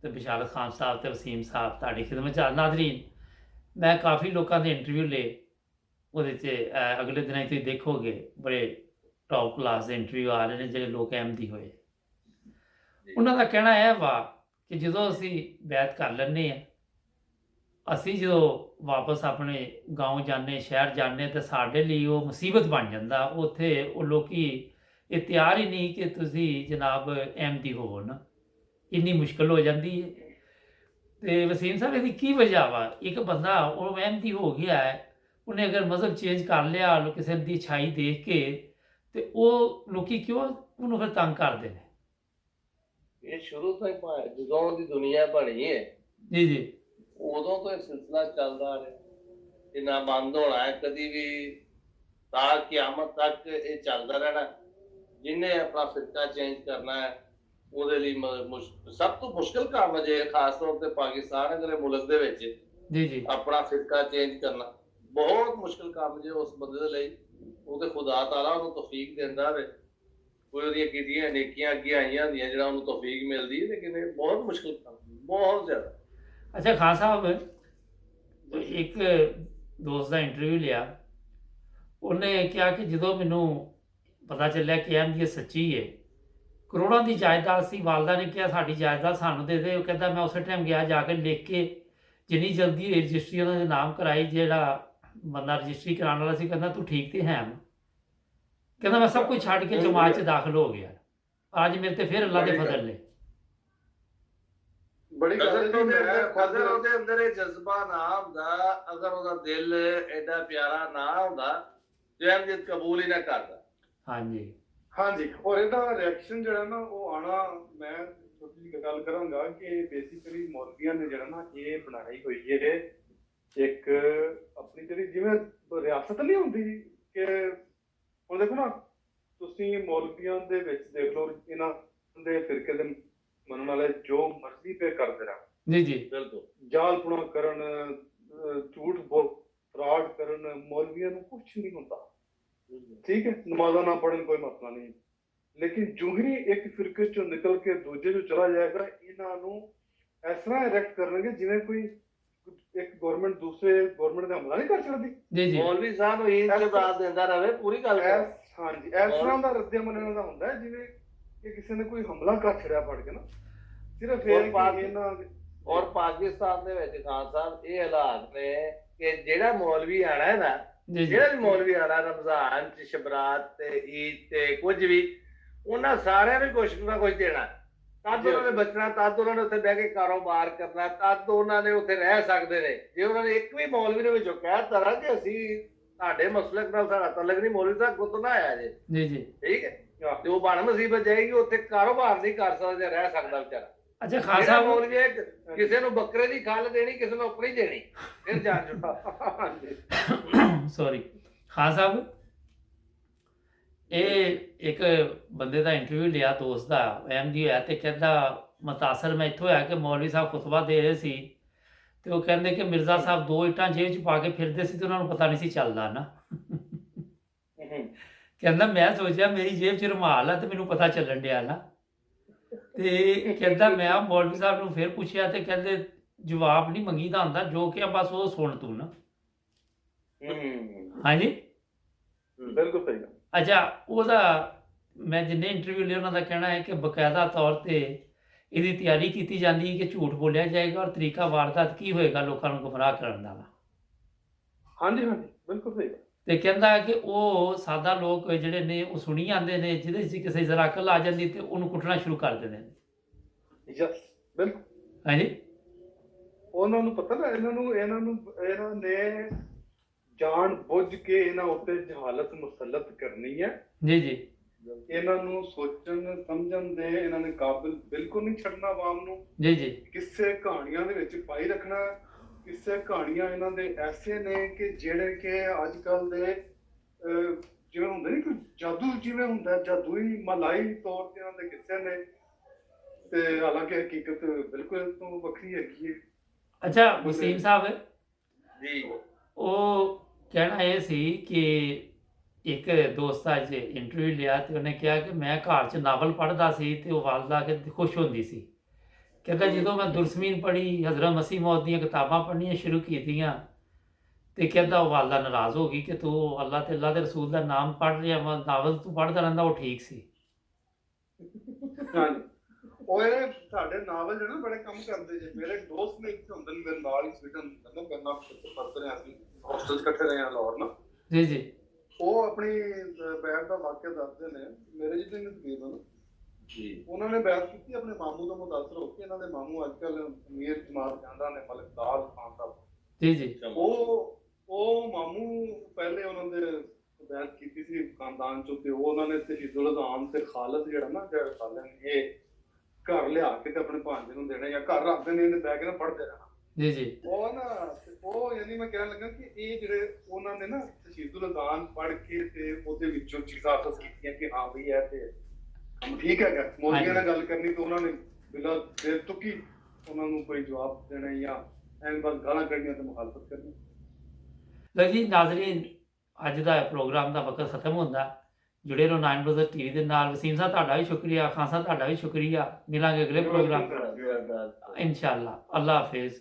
ਤੇ ਬਿਸ਼ਾਰਤ ਖਾਨ ਸਾਹਿਬ ਤੇ ਵਸੀਮ ਸਾਹਿਬ ਤੁਹਾਡੀ ਖਿਦਮਤ 'ਚ। ਨਾਜ਼ਰੀਨ, ਮੈਂ ਕਾਫੀ ਲੋਕਾਂ ਦੇ ਇੰਟਰਵਿਊ ਲਏ, ਉਹਦੇ 'ਚ ਅਗਲੇ ਦਿਨਾਂ 'ਚ ਤੁਸੀਂ ਦੇਖੋਗੇ ਬੜੇ ਟੌਪ ਕਲਾਸ ਦੇ ਇੰਟਰਵਿਊ ਆ ਰਹੇ ਨੇ ਜਿਹੜੇ ਲੋਕ ਅਹਿਮਦੀ ਹੋਏ। ਉਹਨਾਂ ਦਾ ਕਹਿਣਾ ਇਹ ਵਾ ਕਿ ਜਦੋਂ ਅਸੀਂ ਬੈਤ ਕਰ ਲੈਂਦੇ ਹਾਂ, ਅਸੀਂ ਜਦੋਂ ਵਾਪਸ ਆਪਣੇ ਗਾਉਂ ਜਾਂਦੇ, ਸ਼ਹਿਰ ਜਾਂਦੇ, ਤਾਂ ਸਾਡੇ ਲਈ ਉਹ ਮੁਸੀਬਤ ਬਣ ਜਾਂਦਾ। ਉੱਥੇ ਉਹ ਲੋਕੀ ਇਹ ਤਿਆਰ ਹੀ ਨਹੀਂ ਕਿ ਤੁਸੀਂ ਜਨਾਬ ਅਹਿਮਦੀ ਹੋਵੋ ਨਾ, ਇੰਨੀ ਮੁਸ਼ਕਿਲ ਹੋ ਜਾਂਦੀ ਹੈ। ਤੇ ਵਸੀਮ ਸਾਹਿਬ, ਇਹਦੀ ਕੀ ਵਜ੍ਹਾ ਵਾ? ਇੱਕ ਬੰਦਾ ਉਹ ਅਹਿਮਦੀ ਹੋ ਗਿਆ ਹੈ, ਉਹਨੇ ਅਗਰ ਮਜ਼ਹਬ ਚੇਂਜ ਕਰ ਲਿਆ ਕਿਸੇ ਦੀ ਛਾਈ ਦੇਖ ਕੇ, ਤੇ ਉਹ ਲੋਕੀ ਕਿਉਂ ਉਹਨੂੰ ਫਿਰ ਤੰਗ ਕਰਦੇ ਨੇ?
ਇਹ ਸ਼ੁਰੂ ਤੋਂ ਹੀ ਜਦੋਂ ਦੀ ਦੁਨੀਆ ਬਣੀ ਹੈ,
ਜੀ ਜੀ,
ਉਦੋਂ ਤੋਂ ਇਹ ਸਿਲਸਿਲਾ ਚੱਲਦਾ ਆ ਰਿਹਾ, ਇਹ ਨਾ ਬੰਦ ਹੋਣਾ ਹੈ ਕਦੀ ਵੀ, ਤਾਂ ਕਿਆਮਤ ਤੱਕ ਇਹ ਚੱਲਦਾ ਰਹਿਣਾ। ਜਿਹਨੇ ਆਪਣਾ ਫਿਰਕਾ ਚੇਂਜ ਕਰਨਾ ਹੈ ਉਹਦੇ ਲਈ ਸਭ ਤੋਂ ਮੁਸ਼ਕਿਲ ਕੰਮ ਜੇ ਖਾਸ ਤੌਰ ਤੇ ਪਾਕਿਸਤਾਨ ਅਗਲੇ ਮੁਲਕ ਦੇ ਵਿੱਚ
ਜੀ ਜੀ,
ਆਪਣਾ ਫਿਰਕਾ ਚੇਂਜ ਕਰਨਾ ਬਹੁਤ ਮੁਸ਼ਕਿਲ ਕੰਮ ਜੇ ਉਸ ਬੰਦੇ ਦੇ ਲਈ। ਉਹ ਤੇ ਖੁਦਾ ਤਾਲਾ ਉਹਨੂੰ ਤੌਫੀਕ ਦਿੰਦਾ ਵੇ, ਕੋਈ ਉਹਦੀਆਂ ਕੀਤੀਆਂ ਨੇਕੀਆਂ ਅੱਗੇ ਆਈਆਂ ਹੁੰਦੀਆਂ ਜਿਹੜਾ ਉਹਨੂੰ ਤੌਫੀਕ ਮਿਲਦੀ ਹੈ, ਲੇਕਿਨ ਇਹ ਬਹੁਤ ਮੁਸ਼ਕਿਲ ਕੰਮ, ਬਹੁਤ ਜ਼ਿਆਦਾ।
ਅੱਛਾ ਖਾਨ ਸਾਹਿਬ, ਇੱਕ ਦੋਸਤ ਦਾ ਇੰਟਰਵਿਊ ਲਿਆ, ਉਹਨੇ ਕਿਹਾ ਕਿ ਜਦੋਂ ਮੈਨੂੰ ਪਤਾ ਚੱਲਿਆ ਕਿ ਅਹਿਮਦੀਅਤ ਸੱਚੀ ਹੈ, ਕਰੋੜਾਂ ਦੀ ਜਾਇਦਾਦ ਸੀ। ਵਾਲਦਾ ਨੇ ਕਿਹਾ ਸਾਡੀ ਜਾਇਦਾਦ ਸਾਨੂੰ ਦੇ ਦੇ। ਉਹ ਕਹਿੰਦਾ ਮੈਂ ਉਸੇ ਟਾਈਮ ਗਿਆ, ਜਾ ਕੇ ਲਿਖ ਕੇ ਜਿੰਨੀ ਜਲਦੀ ਹੋਈ ਰਜਿਸਟਰੀ ਉਹਨਾਂ ਦੇ ਨਾਮ ਕਰਾਈ। ਜਿਹੜਾ ਬੰਦਾ ਰਜਿਸਟਰੀ ਕਰਾਉਣ ਵਾਲਾ ਸੀ ਕਹਿੰਦਾ ਤੂੰ ਠੀਕ ਤੇ ਹੈ ਮੈਂ। ਕਹਿੰਦਾ ਮੈਂ ਸਭ ਕੁਝ ਛੱਡ ਕੇ ਜਮਾਤ 'ਚ ਦਾਖਲ ਹੋ ਗਿਆ। ਅੱਜ ਮੇਰੇ ਤੇ ਫਿਰ ਅੱਲਾ ਦੇ ਫਜ਼ਲ ਨੇ।
ਬੜੀ ਗੱਲ ਹੈ
ਅਗਰ
ਜੀ। ਮੈਂ ਖੁਦ
ਉਹਦੇ ਅੰਦਰ ਇਹ ਜਜ਼ਬਾ ਨਾ ਹੁੰਦਾ, ਅਗਰ ਉਹਦਾ ਦਿਲ ਐਡਾ ਪਿਆਰਾ ਨਾ ਹੁੰਦਾ, ਜਹਿਮਜੀਤ ਕਬੂਲ ਹੀ ਨਾ ਕਰਦਾ।
ਹਾਂਜੀ
ਹਾਂਜੀ, ਔਰ ਇਹਦਾ ਰਿਐਕਸ਼ਨ ਜਿਹੜਾ ਨਾ ਉਹ ਆਣਾ, ਮੈਂ ਛੋਟੀ ਜਿਹੀ ਗੱਲ ਕਰਾਂਗਾ ਕਿ ਬੇਸਿਕਲੀ ਮੌਲਵੀਆਂ ਨੇ ਜਿਹੜਾ ਨਾ ਇਹ ਬਣਾਈ ਹੋਈ ਹੈ ਇੱਕ ਆਪਣੀ ਜਿਹੜੀ ਜਿਵੇਂ ਰਿਆਸਤ ਨਹੀਂ ਹੁੰਦੀ ਕਿ ਹੁਣ ਦੇਖੋ ਨਾ ਤੁਸੀਂ ਮੌਲਵੀਆਂ ਦੇ ਵਿੱਚ ਦੇਖ ਲਓ, ਇਹਨਾਂ ਦੇ ਫਿਰਕੇ ਦੇ ਮੰਨਣ ਵਾਲੇ ਜੋ ਮਰਜ਼ੀ ਪੇ ਕਰਦੇ ਰਹਿਣ
ਜੀ ਜੀ
ਬਿਲਕੁਲ
ਜਾਲਪੁਣਾ ਕਰਨ, ਝੂਠ ਬੋਲ, ਫਰਾਡ ਕਰਨ, ਮੌਲਵੀਆਂ ਨੂੰ ਕੁਝ ਨਹੀਂ ਹੁੰਦਾ। ਠੀਕ ਹੈ, ਨਮਾਜ਼ਾਂ ਨਾ ਪੜ੍ਹਨ ਕੋਈ ਮਸਲਾ ਨਹੀਂ, ਲੇਕਿਨ ਜੋ ਹੀ ਇੱਕ ਫਿਰਕੇ ਚੋਂ ਨਿਕਲ ਕੇ ਦੂਜੇ ਚੋਂ ਚਲਾ ਜਾਏਗਾ, ਇਹਨਾਂ ਨੂੰ ਇਸ ਤਰ੍ਹਾਂ ਇਰੈਕਟ ਕਰਨਗੇ ਜਿਵੇਂ ਕੋਈ ਇੱਕ ਗਵਰਨਮੈਂਟ ਦੂਸਰੇ ਗਵਰਨਮੈਂਟ ਦਾ ਹਮਲਾ ਨਹੀਂ ਕਰ ਸਕਦੀ।
ਜੀ ਜੀ
ਮੌਲਵੀ ਸਾਹਿਬ ਨੂੰ ਇਹ ਜਵਾਬ ਦਿੰਦਾ ਰਹੇ, ਪੂਰੀ ਗੱਲ ਕਰ।
ਹਾਂਜੀ, ਇਸ ਤਰ੍ਹਾਂ ਦਾ ਰੱਦੇ ਅਮਲ ਦਾ ਹੁੰਦਾ ਹੈ ਜਿਵੇਂ ਕਿ ਕਿਸੇ ਨੇ ਕੋਈ ਹਮਲਾ ਕਰ ਛੜਿਆ ਫੜ ਕੇ ਨਾ, ਸਿਰਫ ਇਹ ਕਿ ਇਹਨਾਂ
ਔਰ ਪਾਕਿਸਤਾਨ ਦੇ ਵਿੱਚ ਖਾਨ ਸਾਹਿਬ ਇਹ ਹਾਲਾਤ ਨੇ ਕਿ ਜਿਹੜਾ ਮੌਲਵੀ ਆਣਾ ਹੈ ਨਾ,
ਜੀ ਜੀ
ਜਿਹੜਾ ਵੀ ਮੌਲਵੀ ਆਣਾ ਰਮਜ਼ਾਨ ਚ, ਸ਼ਬਰਾਤ ਤੇ ਈਦ ਤੇ ਕੁਝ ਵੀ, ਉਹਨਾਂ ਸਾਰਿਆਂ ਨੂੰ ਕੁਛ ਨਾ ਕੁਛ ਦੇਣਾ। ਤਦ ਉਹਨਾਂ ਨੇ ਬਚਣਾ, ਤਦ ਉਹਨਾਂ ਨੇ ਉੱਥੇ ਬਹਿ ਕੇ ਕਾਰੋਬਾਰ ਕਰਨਾ, ਤਦ ਉਹਨਾਂ ਨੇ ਉੱਥੇ ਰਹਿ ਸਕਦੇ ਨੇ। ਜੇ ਉਹਨਾਂ ਨੇ ਇੱਕ ਵੀ ਮੌਲਵੀ ਦੇ ਵਿੱਚੋਂ ਕਹਿ ਦਿੱਤਾ ਕਿ ਅਸੀਂ ਤੁਹਾਡੇ ਮਸਲਕ ਨਾਲ ਸਾਡਾ ਤਲਕ ਨਹੀਂ, ਮੌਲਵੀ ਸਾਹਿਬ ਗੁੱਤ ਨਾ ਆਇਆ ਜੇ,
ਜੀ ਜੀ
ਠੀਕ ਹੈ, ਤੇ ਉਹ ਬਣ ਮੁਸੀਬਤ ਜਾਏਗੀ, ਉੱਥੇ ਕਾਰੋਬਾਰ ਨਹੀਂ ਕਰ ਸਕਦਾ ਜਾਂ ਰਹਿ ਸਕਦਾ ਵਿਚਾਰਾ।
ਅੱਛਾ ਖਾਨ
ਜਿਹੜਾ
ਸਾਹਿਬ
ਮੌਲਵੀ ਹੈ, ਕਿਸੇ ਨੂੰ ਬੱਕਰੇ ਦੀ ਖੱਲ ਦੇਣੀ, ਕਿਸੇ ਨੂੰ ਉੱਪਰ ਹੀ ਦੇਣੀ, ਫਿਰ ਜਾਨ ਜੁਟਾ।
ਸੌਰੀ ਖਾਨ ਸਾਹਿਬ, ਇਹ ਇੱਕ ਬੰਦੇ ਦਾ ਇੰਟਰਵਿਊ ਲਿਆ ਦੋਸਤ ਦਾ, ਅਹਿਮਦੀ ਹੋਇਆ, ਤੇ ਕਹਿੰਦਾ ਮੁਤਾਸਰ ਮੈਂ ਇੱਥੋਂ ਹੋਇਆ ਕਿ ਮੌਲਵੀ ਸਾਹਿਬ ਖੁਤਬਾ ਦੇ ਰਹੇ ਸੀ ਤੇ ਉਹ ਕਹਿੰਦੇ ਕਿ ਮਿਰਜ਼ਾ ਸਾਹਿਬ 2 ਇੱਟਾਂ ਜੇਬ 'ਚ ਪਾ ਕੇ ਫਿਰਦੇ ਸੀ ਤੇ ਉਹਨਾਂ ਨੂੰ ਪਤਾ ਨਹੀਂ ਸੀ ਚੱਲਦਾ ਨਾ। ਕਹਿੰਦਾ ਮੈਂ ਸੋਚਿਆ ਮੇਰੀ ਜੇਬ 'ਚ ਰੁਮਾਲ ਆ ਤੇ ਮੈਨੂੰ ਪਤਾ ਚੱਲਣ ਡਿਆ ਨਾ। ਤੇ ਕਹਿੰਦਾ ਮੈਂ ਮੌਲਵੀ ਸਾਹਿਬ ਨੂੰ ਫਿਰ ਪੁੱਛਿਆ ਤੇ ਕਹਿੰਦੇ ਜਵਾਬ ਨਹੀਂ ਮੰਗੀਦਾ ਹੁੰਦਾ, ਜੋ ਕਿ ਬਸ ਉਹ ਸੁਣ ਤੂੰ ਨਾ। ਹਾਂਜੀ
ਬਿਲਕੁਲ ਸਹੀ ਗੱਲ।
ਅੱਛਾ, ਉਹਦਾ ਮੈਂ ਜਿੰਨੇ ਇੰਟਰਵਿਊ ਲਏ ਉਹਨਾਂ ਦਾ ਕਹਿਣਾ ਹੈ ਕਿ ਬਕਾਇਦਾ ਤੌਰ ਤੇ ਇਹਦੀ ਤਿਆਰੀ ਕੀਤੀ ਜਾਂਦੀ ਹੈ ਕਿ ਝੂਠ ਬੋਲਿਆ ਜਾਏਗਾ ਔਰ ਤਰੀਕਾ ਵਾਰਦਾਤ ਕੀ ਹੋਏਗਾ ਲੋਕਾਂ ਨੂੰ ਗੁੰਮਰਾਹ ਕਰਨ ਦਾ।
ਹਾਂਜੀ ਹਾਂਜੀ, ਬਿਲਕੁਲ ਸਹੀ ਗੱਲ।
ਤੇ ਕਹਿੰਦਾ ਕਿ ਉਹ ਸਾਦਾ ਲੋਕ ਜਿਹੜੇ ਨੇ ਉਹ ਸੁਣੀ ਜਾਂਦੇ ਨੇ, ਜਿਹਦੇ 'ਚ ਕਿਸੇ ਜ਼ਰਾ ਅਕਲ ਆ ਜਾਂਦੀ ਤੇ ਉਹਨੂੰ ਕੁੱਟਣਾ ਸ਼ੁਰੂ ਕਰ ਦਿੰਦੇ ਨੇ।
ਯਸ, ਬਿਲਕੁਲ।
ਹਾਂਜੀ,
ਉਹਨਾਂ ਨੂੰ ਪਤਾ ਨਾ, ਇਹਨਾਂ ਨੇ ਜਾਣ ਬੁੱਝ ਕੇ ਇਹਨਾਂ ਉੱਤੇ ਜਹਾਲਤ ਮੁਸਲਤ ਕਰਨੀ ਹੈ।
ਜੀ ਜੀ
ਇਹਨਾਂ ਨੂੰ ਸੋਚਣ ਸਮਝਣ ਦੇ ਇਹਨਾਂ ਨੇ ਕਾਬਿਲ ਬਿਲਕੁਲ ਨਹੀਂ ਛੱਡਣਾ ਆਵਾਮ ਨੂੰ।
ਜੀ ਜੀ
ਕਿਸੇ ਕਹਾਣੀਆਂ ਦੇ ਵਿੱਚ ਪਾਈ ਰੱਖਣਾ। ਕਿਸੇ ਕਹਾਣੀਆਂ ਇਹਨਾਂ ਦੇ ਐਸੇ ਨੇ ਕਿ ਜਿਹੜੇ ਕਿ ਅੱਜ ਕੱਲ ਦੇ ਜਿਵੇਂ ਹੁੰਦੇ ਨਹੀਂ, ਕੋਈ ਜਾਦੂ ਜਿਵੇਂ ਹੁੰਦਾ, ਜਾਦੂਈ ਮਲਾਈ ਤੌਰ ਤੇ ਇਹਨਾਂ ਦੇ ਕਿੱਸੇ ਨੇ, ਤੇ ਹਾਲਾਂਕਿ ਹਕੀਕਤ ਬਿਲਕੁਲ ਤੋਂ ਵੱਖਰੀ ਹੈਗੀ ਹੈ।
ਅੱਛਾ ਵਸੀਮ ਸਾਹਿਬ
ਜੀ,
ਉਹ ਕਹਿਣਾ ਇਹ ਸੀ ਕਿ ਇੱਕ ਦੋਸਤ ਅੱਜ ਇੰਟਰਵਿਊ ਲਿਆ ਤੇ ਉਹਨੇ ਕਿਹਾ ਕਿ ਮੈਂ ਘਰ 'ਚ ਨਾਵਲ ਪੜ੍ਹਦਾ ਸੀ ਤੇ ਉਹ ਵਾਲਦਾ ਕਿ ਖੁਸ਼ ਹੁੰਦੀ ਸੀ। ਕਹਿੰਦਾ ਜਦੋਂ ਮੈਂ ਦੁਰਸਮੀਨ ਪੜ੍ਹੀ, ਹਜ਼ਰਤ ਮਸੀਹ ਮੌਦ ਦੀਆਂ ਕਿਤਾਬਾਂ ਪੜ੍ਹਨੀਆਂ ਸ਼ੁਰੂ ਕੀਤੀਆਂ ਤੇ ਕਹਿੰਦਾ ਉਹ ਵਾਲਦਾ ਨਾਰਾਜ਼ ਹੋ ਗਈ ਕਿ ਤੂੰ ਅੱਲਾਹ ਤੇ ਅੱਲਾਹ ਦੇ ਰਸੂਲ ਦਾ ਨਾਮ ਪੜ੍ਹ ਰਿਹਾ ਵਾ, ਨਾਵਲ ਤੂੰ ਪੜ੍ਹਦਾ ਰਹਿੰਦਾ, ਉਹ ਠੀਕ ਸੀ।
ਹਾਂਜੀ, ਉਹ ਇਹ ਸਾਡੇ ਨਾਵਲ ਜਿਹੜੇ ਬੜੇ ਕੰਮ ਕਰਦੇ ਜੇ। ਮੇਰੇ ਦੋਸਤ ਨੇ ਇੱਥੇ ਹੁੰਦੇ ਨੇ ਮੇਰੇ ਨਾਲ ਹੀ, ਸਵੀਡਨ ਕਰਨਾ ਪੜ੍ਹਦੇ ਰਹੇ ਅਸੀਂ, ਹੋਸਟਲ 'ਚ ਇਕੱਠੇ ਰਹੇ ਆ ਲਾਹੌਰ ਨਾ।
ਜੀ ਜੀ
ਉਹ ਆਪਣੀ ਬੈਠ ਦਾ ਵਾਕਿਆ ਦੱਸਦੇ ਨੇ, ਮੇਰੇ ਜਿੱਦਾਂ ਹੀ ਤਕਰੀਬਨ
ਜੀ,
ਉਹਨਾਂ ਨੇ ਬੈਠ ਕੀਤੀ ਆਪਣੇ ਮਾਮੂ ਤੋਂ ਮੁਤਾਸਰ ਹੋ ਕੇ। ਇਹਨਾਂ ਦੇ ਮਾਮੂ ਅੱਜ ਕੱਲ ਅਮੀਰ ਜਮਾਤ ਕਹਿੰਦਾ ਨੇ, ਮਲਕ ਦਾਲ ਖਾਨ ਸਾਹਿਬ।
ਜੀ ਜੀ
ਉਹ ਮਾਮੂ ਪਹਿਲੇ ਉਹਨਾਂ ਦੇ ਬੈਠ ਕੀਤੀ ਸੀ ਖਾਨਦਾਨ ਚੋਂ, ਤੇ ਉਹਨਾਂ ਨੇ ਤਸ਼ੀਦੁਲ ਅਜ਼ਾਮ ਤੇ ਖਾਲਦ ਜਿਹੜਾ ਨਾ ਸਾਲਿਆਂ ਨੇ ਇਹ ਘਰ ਲਿਆ ਕੇ ਤੇ ਆਪਣੇ ਭਾਂਜੇ ਨੂੰ ਦੇਣਾ ਜਾਂ ਘਰ ਰੱਖਦੇ ਨੇ, ਇਹਨੇ ਬਹਿ ਕੇ ਨਾ ਪੜ੍ਹਦੇ ਰਹਿਣਾ।
ਜੀ ਜੀ
ਉਹ ਨਾ ਉਹ ਯਾਨੀ ਮੈਂ ਕਹਿਣ ਲੱਗਾ ਕਿ ਇਹ ਜਿਹੜੇ ਉਹਨਾਂ ਨੇ ਨਾ ਤਸ਼ੀਦੁਲ ਅਜ਼ਾਮ ਪੜ੍ਹ ਕੇ ਤੇ ਉਹਦੇ ਵਿੱਚੋਂ ਚੀਜ਼ਾਂ ਹਾਸਲ ਕੀਤੀਆਂ ਕਿ ਹਾਂ ਵੀ ਇਹ ਤੇ ਠੀਕ ਹੈਗਾ। ਮੌਲਵੀਆਂ ਨਾਲ ਗੱਲ ਕਰਨੀ ਤੇ ਉਹਨਾਂ ਨੇ ਬਿਲਾ ਬੇਤੁਕੀ ਉਹਨਾਂ ਨੂੰ ਕੋਈ ਜਵਾਬ ਦੇਣਾ ਜਾਂ ਐਵੇਂ ਬਸ ਗਾਲਾਂ ਕੱਢਣੀਆਂ ਤੇ ਮੁਖਾਲਫਤ ਕਰਨੀ।
ਲਓ ਜੀ ਨਾਜ਼ਰੀਨ, ਅੱਜ ਦਾ ਪ੍ਰੋਗਰਾਮ ਦਾ ਵਕਤ ਖਤਮ ਹੁੰਦਾ। ਜੁੜੇ ਰਹੋ 9 ਬ੍ਰਦਰਜ਼ ਟੀਵੀ ਦੇ ਨਾਲ। ਵਸੀਮ ਸਾਹਿਬ ਤੁਹਾਡਾ ਵੀ ਸ਼ੁਕਰੀਆ, ਖਾਨ ਸਾਹਿਬ ਤੁਹਾਡਾ ਵੀ ਸ਼ੁਕਰੀਆ। ਮਿਲਾਂਗੇ ਅਗਲੇ ਪ੍ਰੋਗਰਾਮ ਇਨਸ਼ਾਅੱਲਾ। ਅੱਲਾ ਹਾਫਿਜ਼।